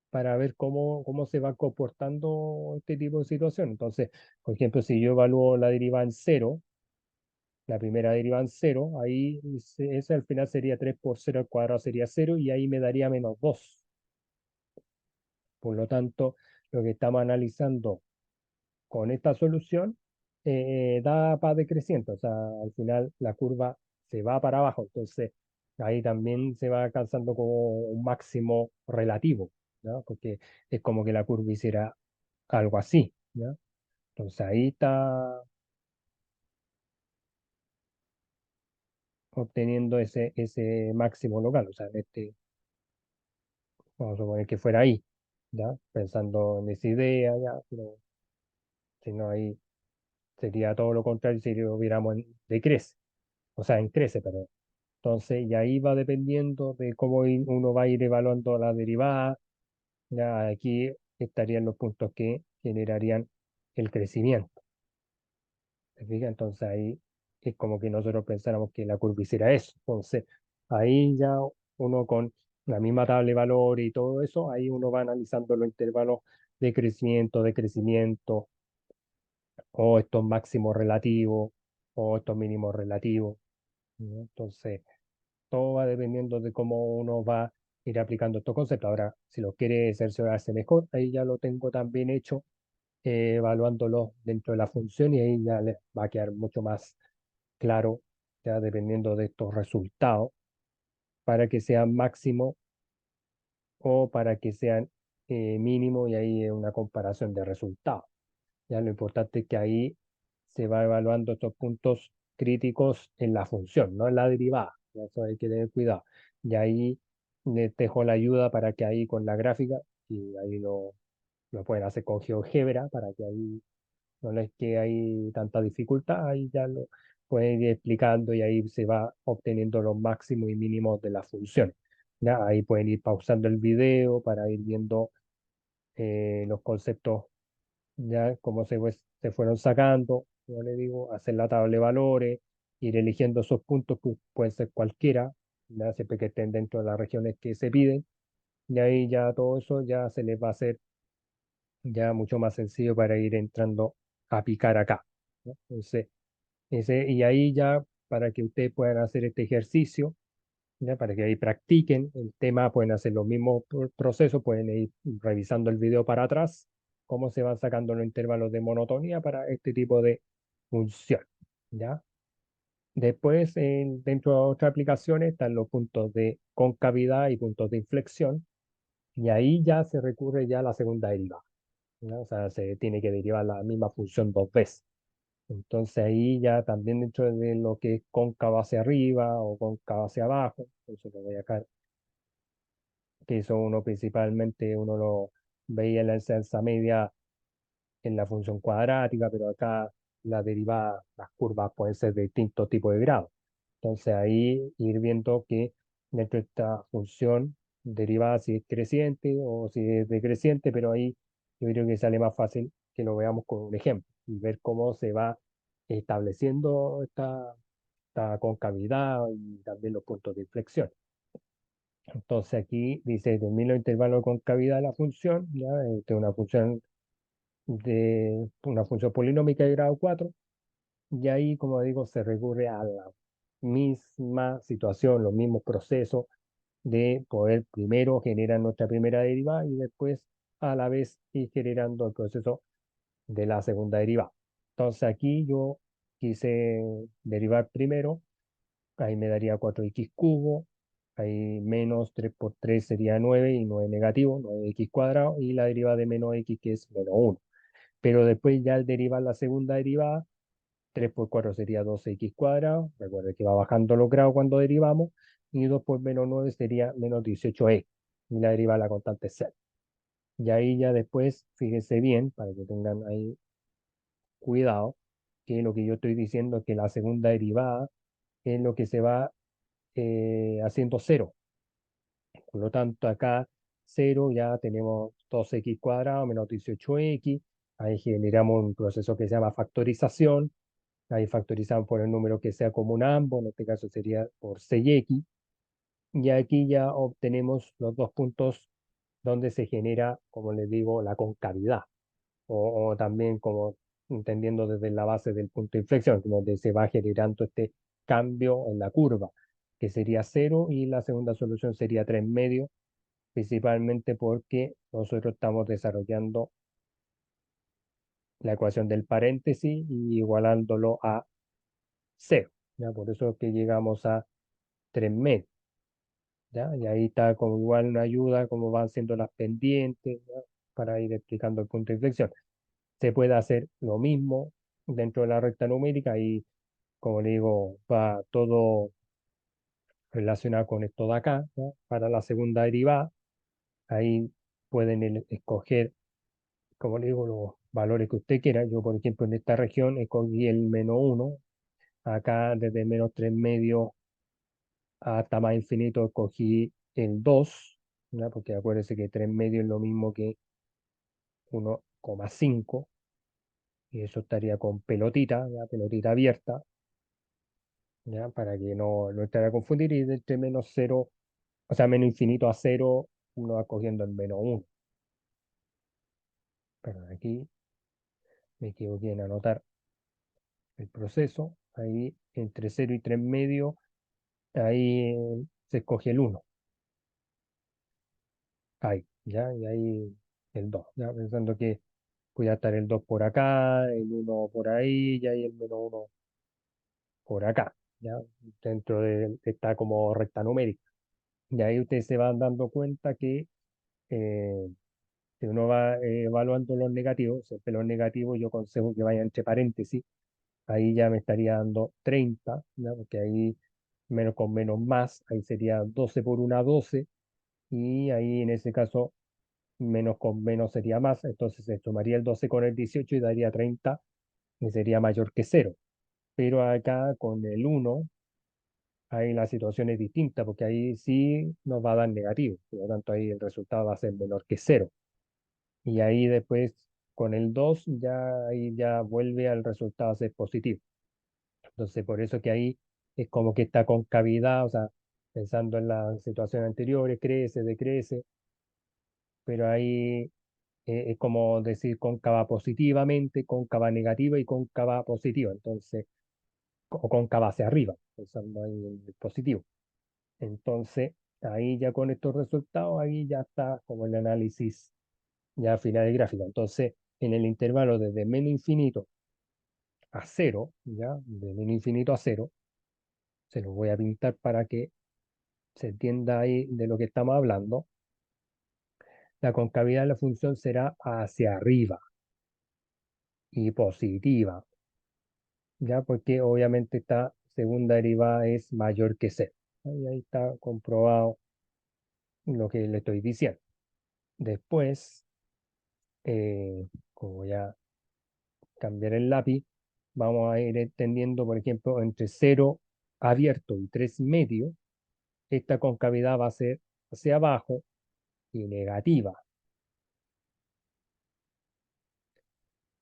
para ver cómo se va comportando este tipo de situación. Entonces, por ejemplo, si yo evalúo la derivada en cero, la primera derivada en cero, ahí ese al final sería 3 por 0 al cuadrado sería cero y ahí me daría menos 2. Por lo tanto, lo que estamos analizando con esta solución da para decreciente, o sea, al final la curva se va para abajo, entonces ahí también se va alcanzando como un máximo relativo, ¿no? Porque es como que la curva hiciera algo así, ¿ya? Entonces ahí está obteniendo ese máximo local, o sea, en este, vamos a suponer que fuera ahí, ¿ya? Pensando en esa idea, ya, pero si no ahí sería todo lo contrario si lo viéramos en decrece, o sea, en crece, perdón. Entonces, y ahí va dependiendo de cómo uno va a ir evaluando la derivada. Ya aquí estarían los puntos que generarían el crecimiento. ¿Te fijas? Entonces ahí es como que nosotros pensáramos que la curva hiciera eso. Entonces, ahí ya uno con la misma tabla de valores y todo eso, ahí uno va analizando los intervalos de crecimiento, o estos máximos relativos, o estos mínimos relativos, ¿no? Entonces, todo va dependiendo de cómo uno va a ir aplicando estos conceptos. Ahora, si lo quiere cerciorarse mejor, ahí ya lo tengo también hecho, evaluándolo dentro de la función y ahí ya les va a quedar mucho más claro, ya dependiendo de estos resultados, para que sean máximo o para que sean mínimo y ahí es una comparación de resultados. Ya lo importante es que ahí se va evaluando estos puntos críticos en la función, no en la derivada. Ya eso hay que tener cuidado. Y ahí les dejo la ayuda para que ahí con la gráfica, y ahí lo pueden hacer con GeoGebra, para que ahí no les quede ahí tanta dificultad, ahí ya lo pueden ir explicando y ahí se va obteniendo los máximos y mínimos de las funciones. Ya ahí pueden ir pausando el video para ir viendo los conceptos ya como se fueron sacando, como le digo, hacer la tabla de valores, ir eligiendo esos puntos que pueden ser cualquiera, ya siempre que estén dentro de las regiones que se piden, y ahí ya todo eso ya se les va a hacer ya mucho más sencillo para ir entrando a picar acá, ¿no? Entonces, y ahí ya para que ustedes puedan hacer este ejercicio, ya para que ahí practiquen el tema, pueden hacer los mismos procesos, pueden ir revisando el video para atrás, cómo se van sacando los intervalos de monotonía para este tipo de función, ¿ya? Después, dentro de otras aplicaciones están los puntos de concavidad y puntos de inflexión, y ahí ya se recurre ya a la segunda derivada, ¿no? O sea, se tiene que derivar la misma función dos veces. Entonces ahí ya también dentro de lo que es cóncavo hacia arriba o cóncavo hacia abajo, entonces lo voy a acá, que eso uno principalmente, uno lo veía en la enseñanza media en la función cuadrática, pero acá la derivada, las curvas pueden ser de distintos tipos de grados. Entonces ahí ir viendo que dentro de esta función derivada si es creciente o si es decreciente, pero ahí yo creo que sale más fácil que lo veamos con un ejemplo y ver cómo se va estableciendo esta concavidad y también los puntos de inflexión. Entonces aquí dice, determina el intervalo de concavidad de la función, ¿ya? Esta es una función polinómica de grado 4 y ahí, como digo, se recurre a la misma situación, los mismos procesos de poder primero generar nuestra primera derivada y después a la vez ir generando el proceso de la segunda derivada. Entonces aquí yo quise derivar primero. Ahí me daría 4x cubo, ahí menos 3 por 3 sería 9 y 9 negativo, 9x cuadrado, y la derivada de menos x que es menos 1. Pero después ya al derivar la segunda derivada, 3 por 4 sería 12x cuadrado, recuerda que va bajando los grados cuando derivamos, y 2 por menos 9 sería menos 18x, y la derivada de la constante es 0. Y ahí ya después, fíjense bien, para que tengan ahí cuidado, que lo que yo estoy diciendo es que la segunda derivada es lo que se va haciendo 0. Por lo tanto, acá 0 ya tenemos 2x cuadrado menos 18x. Ahí generamos un proceso que se llama factorización. Ahí factorizamos por el número que sea común a ambos, en este caso sería por 6x. Y aquí ya obtenemos los dos puntos donde se genera, como les digo, la concavidad. O también como entendiendo desde la base del punto de inflexión, donde se va generando este cambio en la curva, que sería 0 y la segunda solución sería 3 medios, principalmente porque nosotros estamos desarrollando la ecuación del paréntesis y igualándolo a cero. ¿Ya? Por eso es que llegamos a 3 medios. ¿Ya? Y ahí está como igual una ayuda, cómo van siendo las pendientes, ¿ya? Para ir explicando el punto de inflexión. Se puede hacer lo mismo dentro de la recta numérica y, como le digo, va todo relacionado con esto de acá, ¿ya? Para la segunda derivada, ahí pueden escoger, como le digo, los valores que usted quiera. Yo, por ejemplo, en esta región escogí el -1, acá desde -3 medios hasta más infinito escogí el 2, ¿ya? Porque acuérdense que 3 medios es lo mismo que 1,5, y eso estaría con pelotita, ¿ya? Pelotita abierta, ¿ya? Para que no esté a confundir, y de entre -0, o sea, menos infinito a cero, uno va cogiendo el -1. Pero aquí me equivoqué en anotar el proceso. Ahí entre 0 y 3 medios, ahí se escoge el 1. Ahí, ¿ya? Y ahí el 2, ¿ya? Pensando que puede estar el 2 por acá, el 1 por ahí, y ahí el -1 por acá, ¿ya? Dentro de esta como recta numérica. Y ahí ustedes se van dando cuenta que eh, si uno va evaluando los negativos, siempre los negativos yo aconsejo que vayan entre paréntesis, ahí ya me estaría dando 30, ¿ya? Porque ahí menos con menos más, ahí sería 12 por una 12, y ahí en ese caso menos con menos sería más, entonces se sumaría el 12 con el 18 y daría 30, y sería mayor que cero. Pero acá con el 1, ahí la situación es distinta, porque ahí sí nos va a dar negativo, por lo tanto ahí el resultado va a ser menor que cero. Y ahí después con el 2 ya ahí ya vuelve al resultado a ser positivo. Entonces por eso que ahí es como que esta concavidad, o sea, pensando en las situaciones anteriores, crece, decrece, pero ahí es como decir cóncava positivamente, cóncava negativa y cóncava positiva. Entonces, o cóncava hacia arriba, pensando ahí en el positivo. Entonces, ahí ya con estos resultados, ahí ya está como el análisis ya final del gráfico. Entonces, en el intervalo desde menos infinito a cero, ya, de menos infinito a cero, se los voy a pintar para que se entienda ahí de lo que estamos hablando. La concavidad de la función será hacia arriba y positiva, ya, porque obviamente esta segunda derivada es mayor que cero. Ahí está comprobado lo que le estoy diciendo. Después, como ya cambiar el lápiz, vamos a ir extendiendo, por ejemplo, entre cero abierto y 3 medios, esta concavidad va a ser hacia abajo y negativa.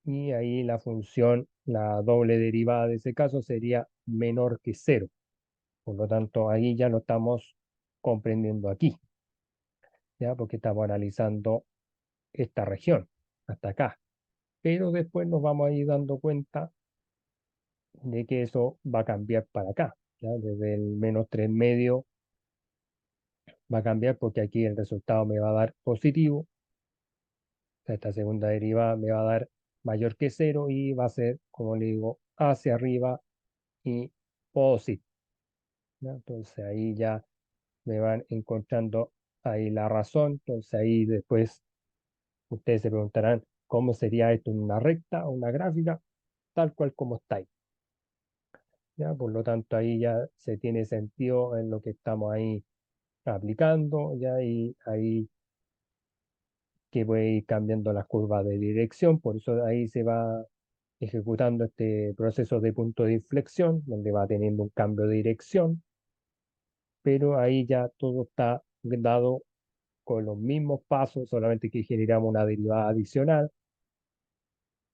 Y ahí la función, la doble derivada de ese caso sería menor que cero. Por lo tanto, ahí ya lo estamos comprendiendo aquí, ¿ya? Porque estamos analizando esta región hasta acá. Pero después nos vamos a ir dando cuenta de que eso va a cambiar para acá, ¿ya? Desde el -3 medios va a cambiar porque aquí el resultado me va a dar positivo. O sea, esta segunda derivada me va a dar mayor que cero y va a ser, como le digo, hacia arriba y positivo, ¿ya? Entonces ahí ya me van encontrando ahí la razón. Entonces ahí después ustedes se preguntarán cómo sería esto en una recta o una gráfica, tal cual como está ahí, ¿ya? Por lo tanto ahí ya se tiene sentido en lo que estamos ahí aplicando, ya, y ahí que puede ir cambiando las curvas de dirección, por eso ahí se va ejecutando este proceso de punto de inflexión, donde va teniendo un cambio de dirección, pero ahí ya todo está dado con los mismos pasos, solamente que generamos una derivada adicional,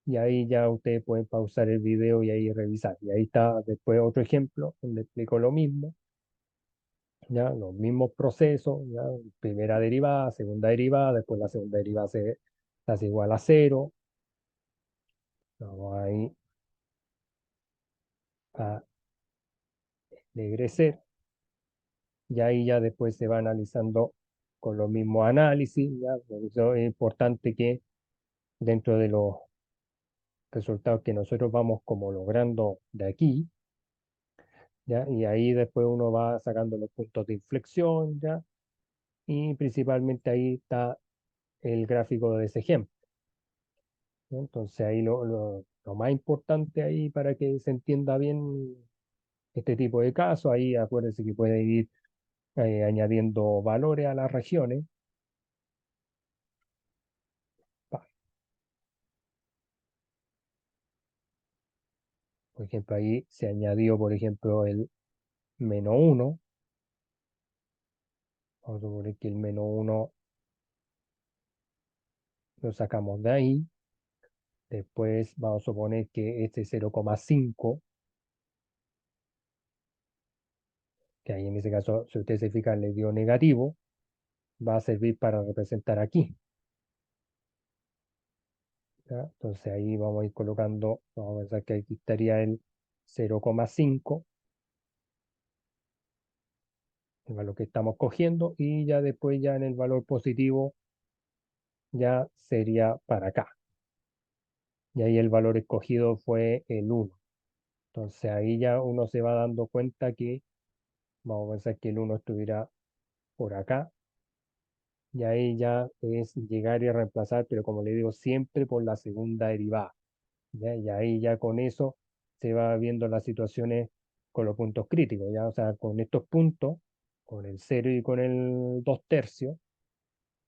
y ahí ya ustedes pueden pausar el video y ahí revisar. Y ahí está después otro ejemplo donde explico lo mismo, ya los mismos procesos, ya primera derivada, segunda derivada, después la segunda derivada se hace igual a cero. Vamos ahí a degrecer, y ahí ya después se va analizando con los mismos análisis, ¿ya? Por eso es importante que dentro de los resultados que nosotros vamos como logrando de aquí, ¿ya? Y ahí después uno va sacando los puntos de inflexión, ¿ya? Y principalmente ahí está el gráfico de ese ejemplo, ¿no? Entonces ahí lo más importante ahí para que se entienda bien este tipo de casos, ahí acuérdense que puede ir añadiendo valores a las regiones. Pa- Por ejemplo, ahí se añadió, por ejemplo, el -1. Vamos a suponer que el -1 lo sacamos de ahí. Después vamos a suponer que este 0,5, que ahí en ese caso, si ustedes se fijan, le dio negativo, va a servir para representar aquí, ¿ya? Entonces ahí vamos a ir colocando, vamos a pensar que aquí estaría el 0,5, el valor que estamos cogiendo, y ya después ya en el valor positivo ya sería para acá. Y ahí el valor escogido fue el 1. Entonces ahí ya uno se va dando cuenta que, vamos a pensar que el 1 estuviera por acá, y ahí ya es llegar y reemplazar, pero como le digo, siempre por la segunda derivada, ¿ya? Y ahí ya con eso se va viendo las situaciones con los puntos críticos, ¿ya? O sea, con estos puntos, con el 0 y con el 2/3,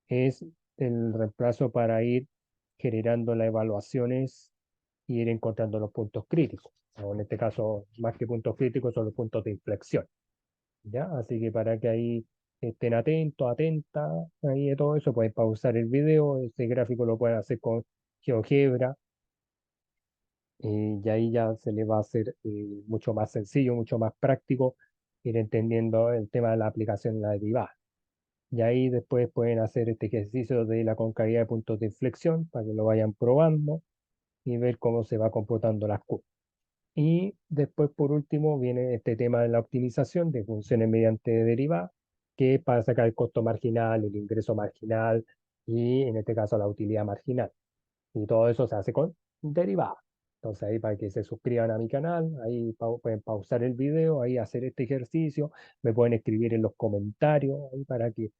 es el reemplazo para ir generando las evaluaciones y ir encontrando los puntos críticos. O en este caso, más que puntos críticos, son los puntos de inflexión, ¿ya? Así que para que ahí estén atentos, atentas, ahí de todo eso, pueden pausar el video, este gráfico lo pueden hacer con GeoGebra, y ahí ya se les va a hacer mucho más sencillo, mucho más práctico ir entendiendo el tema de la aplicación en la derivada. Y ahí después pueden hacer este ejercicio de la concavidad de puntos de inflexión para que lo vayan probando y ver cómo se va comportando las curvas. Y después, por último, viene este tema de la optimización de funciones mediante derivadas, que es para sacar el costo marginal, el ingreso marginal y en este caso la utilidad marginal. Y todo eso se hace con derivadas. Entonces ahí para que se suscriban a mi canal, ahí pueden pausar el video, ahí hacer este ejercicio, me pueden escribir en los comentarios, ahí para que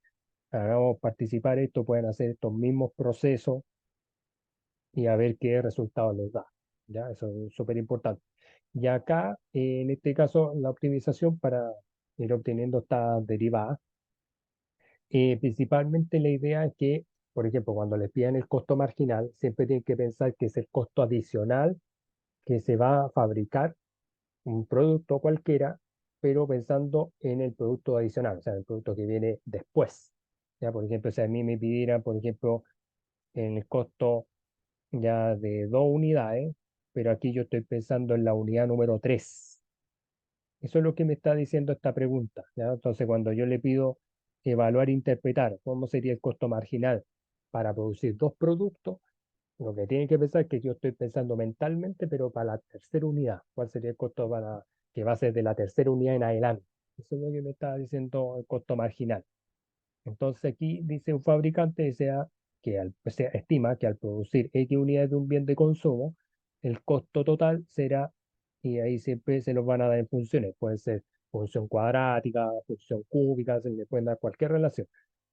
hagamos participar esto, pueden hacer estos mismos procesos y a ver qué resultados les da. ¿Ya? Eso es súper importante. Y acá, en este caso, la optimización para ir obteniendo esta derivada, principalmente la idea es que, por ejemplo, cuando les pidan el costo marginal, siempre tienen que pensar que es el costo adicional que se va a fabricar un producto cualquiera, pero pensando en el producto adicional, o sea, el producto que viene después. Ya, por ejemplo, si a mí me pidieran, por ejemplo, en el costo ya de 2 unidades, pero aquí yo estoy pensando en la unidad número 3. Eso es lo que me está diciendo esta pregunta, ¿ya? Entonces, cuando yo le pido evaluar e interpretar cómo sería el costo marginal para producir dos productos, lo que tiene que pensar es que yo estoy pensando mentalmente, pero para la tercera unidad, ¿cuál sería el costo para que va a ser de la tercera unidad en adelante? Eso es lo que me está diciendo el costo marginal. Entonces aquí dice un fabricante se estima que al producir X unidades de un bien de consumo, el costo total será, y ahí siempre se los van a dar en funciones, puede ser función cuadrática, función cúbica, se le pueden dar cualquier relación.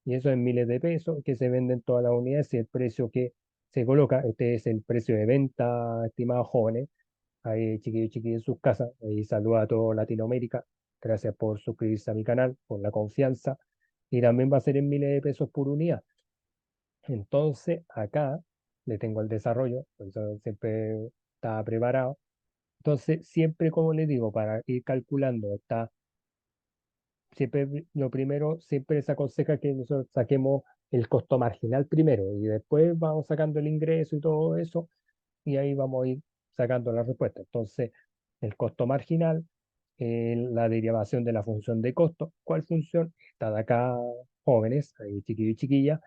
Y eso en miles de pesos que se venden todas las unidades y el precio que se coloca, este es el precio de venta, estimados jóvenes, ahí chiquillos, chiquillos en sus casas, ahí saluda a toda Latinoamérica, gracias por suscribirse a mi canal, por la confianza y también va a ser en miles de pesos por unidad. Entonces, acá le tengo el desarrollo, por eso siempre está preparado. Entonces, siempre, como les digo, para ir calculando, siempre lo primero, siempre se aconseja que nosotros saquemos el costo marginal primero y después vamos sacando el ingreso y todo eso, y ahí vamos a ir sacando la respuesta. Entonces, el costo marginal, la derivación de la función de costo. ¿Cuál función? Está de acá, jóvenes, ahí chiquillos y chiquillas.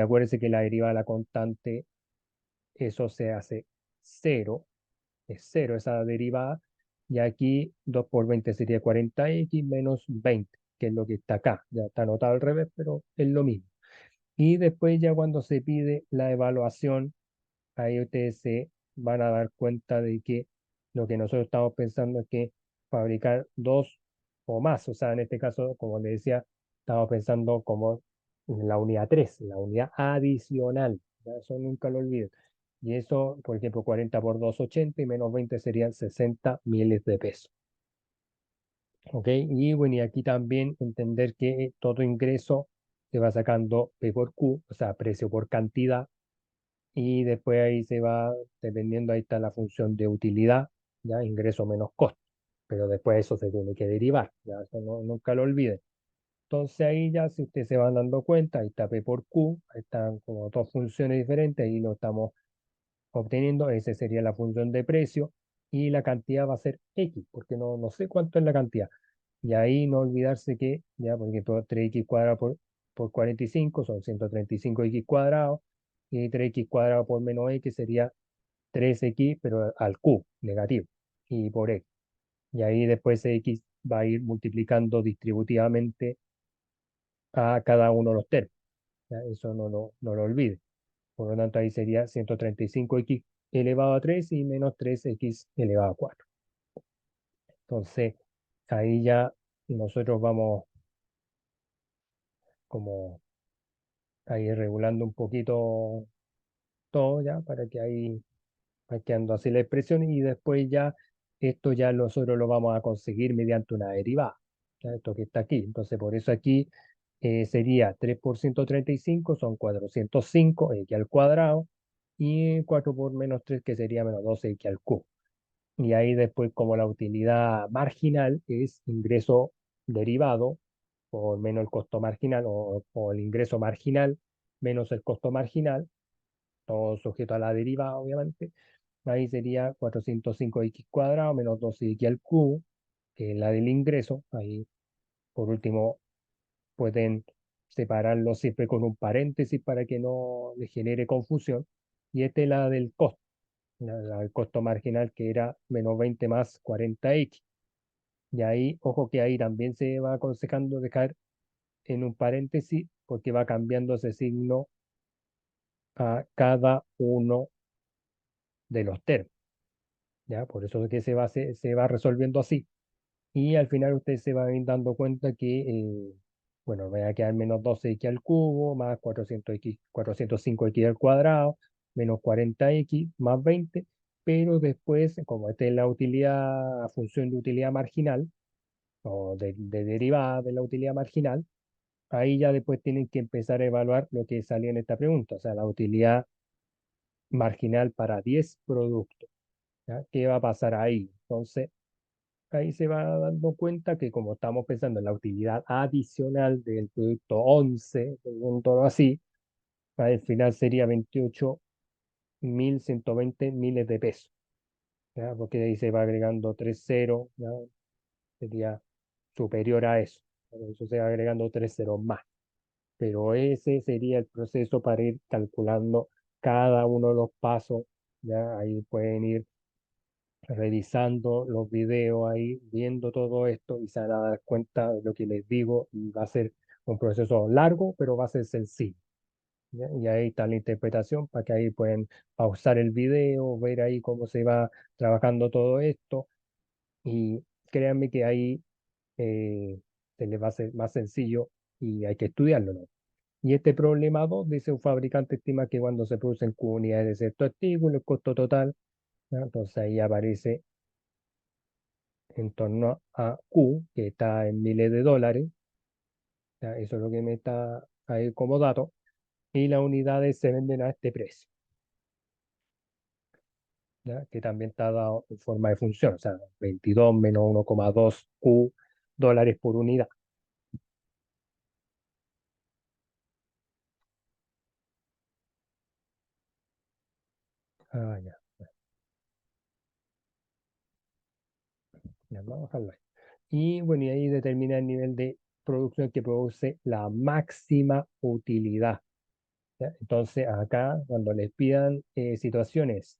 Acuérdense que la derivada de la constante, eso se hace cero, es cero esa derivada. Y aquí 2 por 20 sería 40x menos 20, que es lo que está acá. Ya está anotado al revés, pero es lo mismo. Y después ya cuando se pide la evaluación, ahí ustedes se van a dar cuenta de que lo que nosotros estamos pensando es que fabricar dos o más, o sea, en este caso, como le decía, estamos pensando como en la unidad 3, la unidad adicional, ¿ya? Eso nunca lo olviden. Y eso, por ejemplo, 40 por 2, 80 y menos 20 serían 60 miles de pesos. ¿Ok? Y bueno, y aquí también entender que todo ingreso se va sacando P por Q, o sea, precio por cantidad, y después ahí se va, dependiendo, ahí está la función de utilidad, ya, ingreso menos costo, pero después eso se tiene que derivar, ya, eso nunca lo olviden. Entonces ahí ya, si ustedes se van dando cuenta, ahí está P por Q, ahí están como dos funciones diferentes, ahí lo estamos obteniendo, esa sería la función de precio, y la cantidad va a ser X, porque no sé cuánto es la cantidad. Y ahí no olvidarse que, ya, porque todo 3x cuadrado por 45 son 135x cuadrado, y 3x cuadrado por menos x sería 3x, pero al q, negativo, y por x. Y ahí después x va a ir multiplicando distributivamente a cada uno de los términos. ¿Ya? Eso no lo olvide. Por lo tanto, ahí sería 135x elevado a 3 y menos 3x elevado a 4. Entonces, ahí ya nosotros vamos como ahí regulando un poquito todo ya para que ahí va quedando así la expresión, y después ya esto ya nosotros lo vamos a conseguir mediante una derivada, ¿ya? Esto que está aquí. Entonces, por eso aquí sería 3 por 135 son 405 x al cuadrado, y 4 por menos 3 que sería menos 12 x al cubo. Y ahí después, como la utilidad marginal es ingreso derivado por menos el costo marginal, o el ingreso marginal menos el costo marginal, todo sujeto a la derivada, obviamente. Ahí sería 405x cuadrado menos 12x al cubo, que es la del ingreso. Ahí, por último, pueden separarlo siempre con un paréntesis para que no les genere confusión. Y esta es la del costo, la del costo marginal, que era menos 20 más 40x. Y ahí, ojo que ahí también se va aconsejando dejar en un paréntesis, porque va cambiando ese signo a cada uno de los términos. ¿Ya? Por eso es que se va resolviendo así. Y al final usted se va a ir dando cuenta que, bueno, va a quedar menos 12x al cubo, más 400x, 405x al cuadrado, menos 40x, más 20, pero después, como esta es la utilidad, función de utilidad marginal, o de derivada de la utilidad marginal, ahí ya después tienen que empezar a evaluar lo que salió en esta pregunta, o sea, la utilidad marginal para 10 productos. ¿Ya? ¿Qué va a pasar ahí? Entonces, ahí se va dando cuenta que, como estamos pensando en la utilidad adicional del producto 11, todo así, al final sería 28.120 miles de pesos, ¿ya? Porque ahí se va agregando 3 ceros, ¿ya? Sería superior a eso. Por eso se va agregando 3 ceros más. Pero ese sería el proceso para ir calculando cada uno de los pasos. ¿Ya? Ahí pueden ir revisando los videos ahí, viendo todo esto, y se van a dar cuenta de lo que les digo, y va a ser un proceso largo, pero va a ser sencillo. ¿Ya? Y ahí está la interpretación para que ahí pueden pausar el video, ver ahí cómo se va trabajando todo esto, y créanme que ahí eh, se les va a hacer más sencillo, y hay que estudiarlo, ¿no? Y este problema 2 dice: un fabricante estima que cuando se producen Q unidades de cierto artículo, el costo total, ¿ya? Entonces ahí aparece en torno a Q, que está en miles de dólares, ¿ya? Eso es lo que me está ahí como dato, y las unidades se venden a este precio, ¿ya? Que también está dado en forma de función, o sea, 22 menos 1,2 Q dólares por unidad. Ah, ya, ya, vamos a bajarlo ahí. Y bueno, y ahí determina el nivel de producción que produce la máxima utilidad, ¿ya? Entonces, acá, cuando les pidan situaciones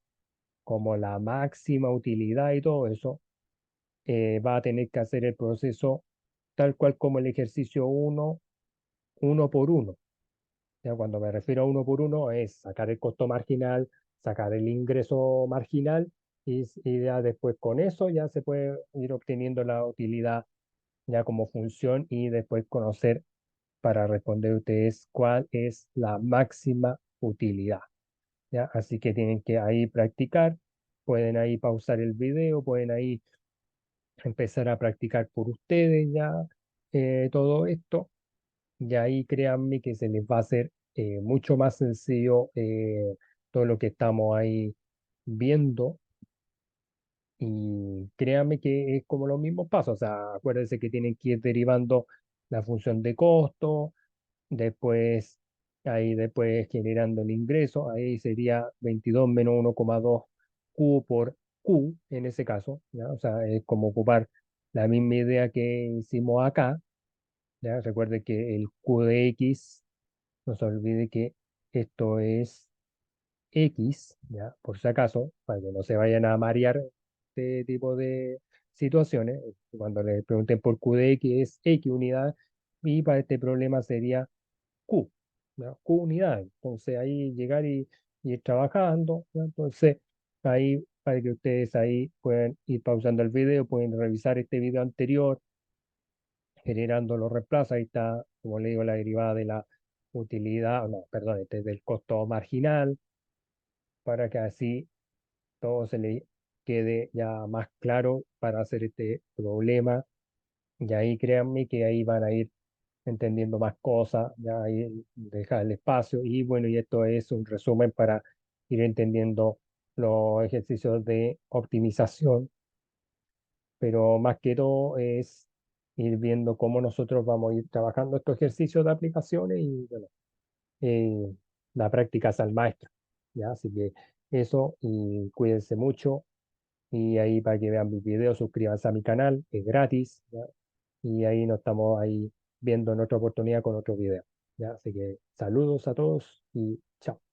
como la máxima utilidad y todo eso, va a tener que hacer el proceso tal cual como el ejercicio uno por uno. Ya, cuando me refiero a uno por uno, es sacar el costo marginal, sacar el ingreso marginal y ya después con eso ya se puede ir obteniendo la utilidad ya como función y después conocer para responder a ustedes cuál es la máxima utilidad. ¿Ya? Así que tienen que ahí practicar, pueden ahí pausar el video, pueden ahí empezar a practicar por ustedes ya todo esto y ahí créanme que se les va a hacer mucho más sencillo todo lo que estamos ahí viendo y créanme que es como los mismos pasos, o sea, acuérdense que tienen que ir derivando la función de costo, después ahí después generando el ingreso, ahí sería 22 menos 1,2 Q por Q en ese caso, ¿ya? O sea, es como ocupar la misma idea que hicimos acá, ¿ya? Recuerde que el Q de X, no se olvide que esto es X, ¿ya? Por si acaso, para que no se vayan a marear este tipo de situaciones. Cuando les pregunten por Q de X es X unidad y para este problema sería Q, ¿ya? Q unidades. Entonces ahí llegar y ir trabajando, ¿ya? Entonces ahí para que ustedes ahí puedan ir pausando el video, pueden revisar este video anterior, generando los reemplazos. Ahí está, como le digo, la derivada de la utilidad, no, perdón, este es del costo marginal, para que así todo se le quede ya más claro para hacer este problema. Y ahí créanme que ahí van a ir entendiendo más cosas, ya ahí deja el espacio. Y bueno, y esto es un resumen para ir entendiendo los ejercicios de optimización, pero más que todo es ir viendo cómo nosotros vamos a ir trabajando estos ejercicios de aplicaciones y bueno, eh, la práctica es al maestro, ¿ya? Así que eso, y cuídense mucho. Y ahí para que vean mis videos, suscríbanse a mi canal, es gratis, ¿ya? Y ahí nos estamos ahí viendo en otra oportunidad con otro video, ¿ya? Así que saludos a todos y chao.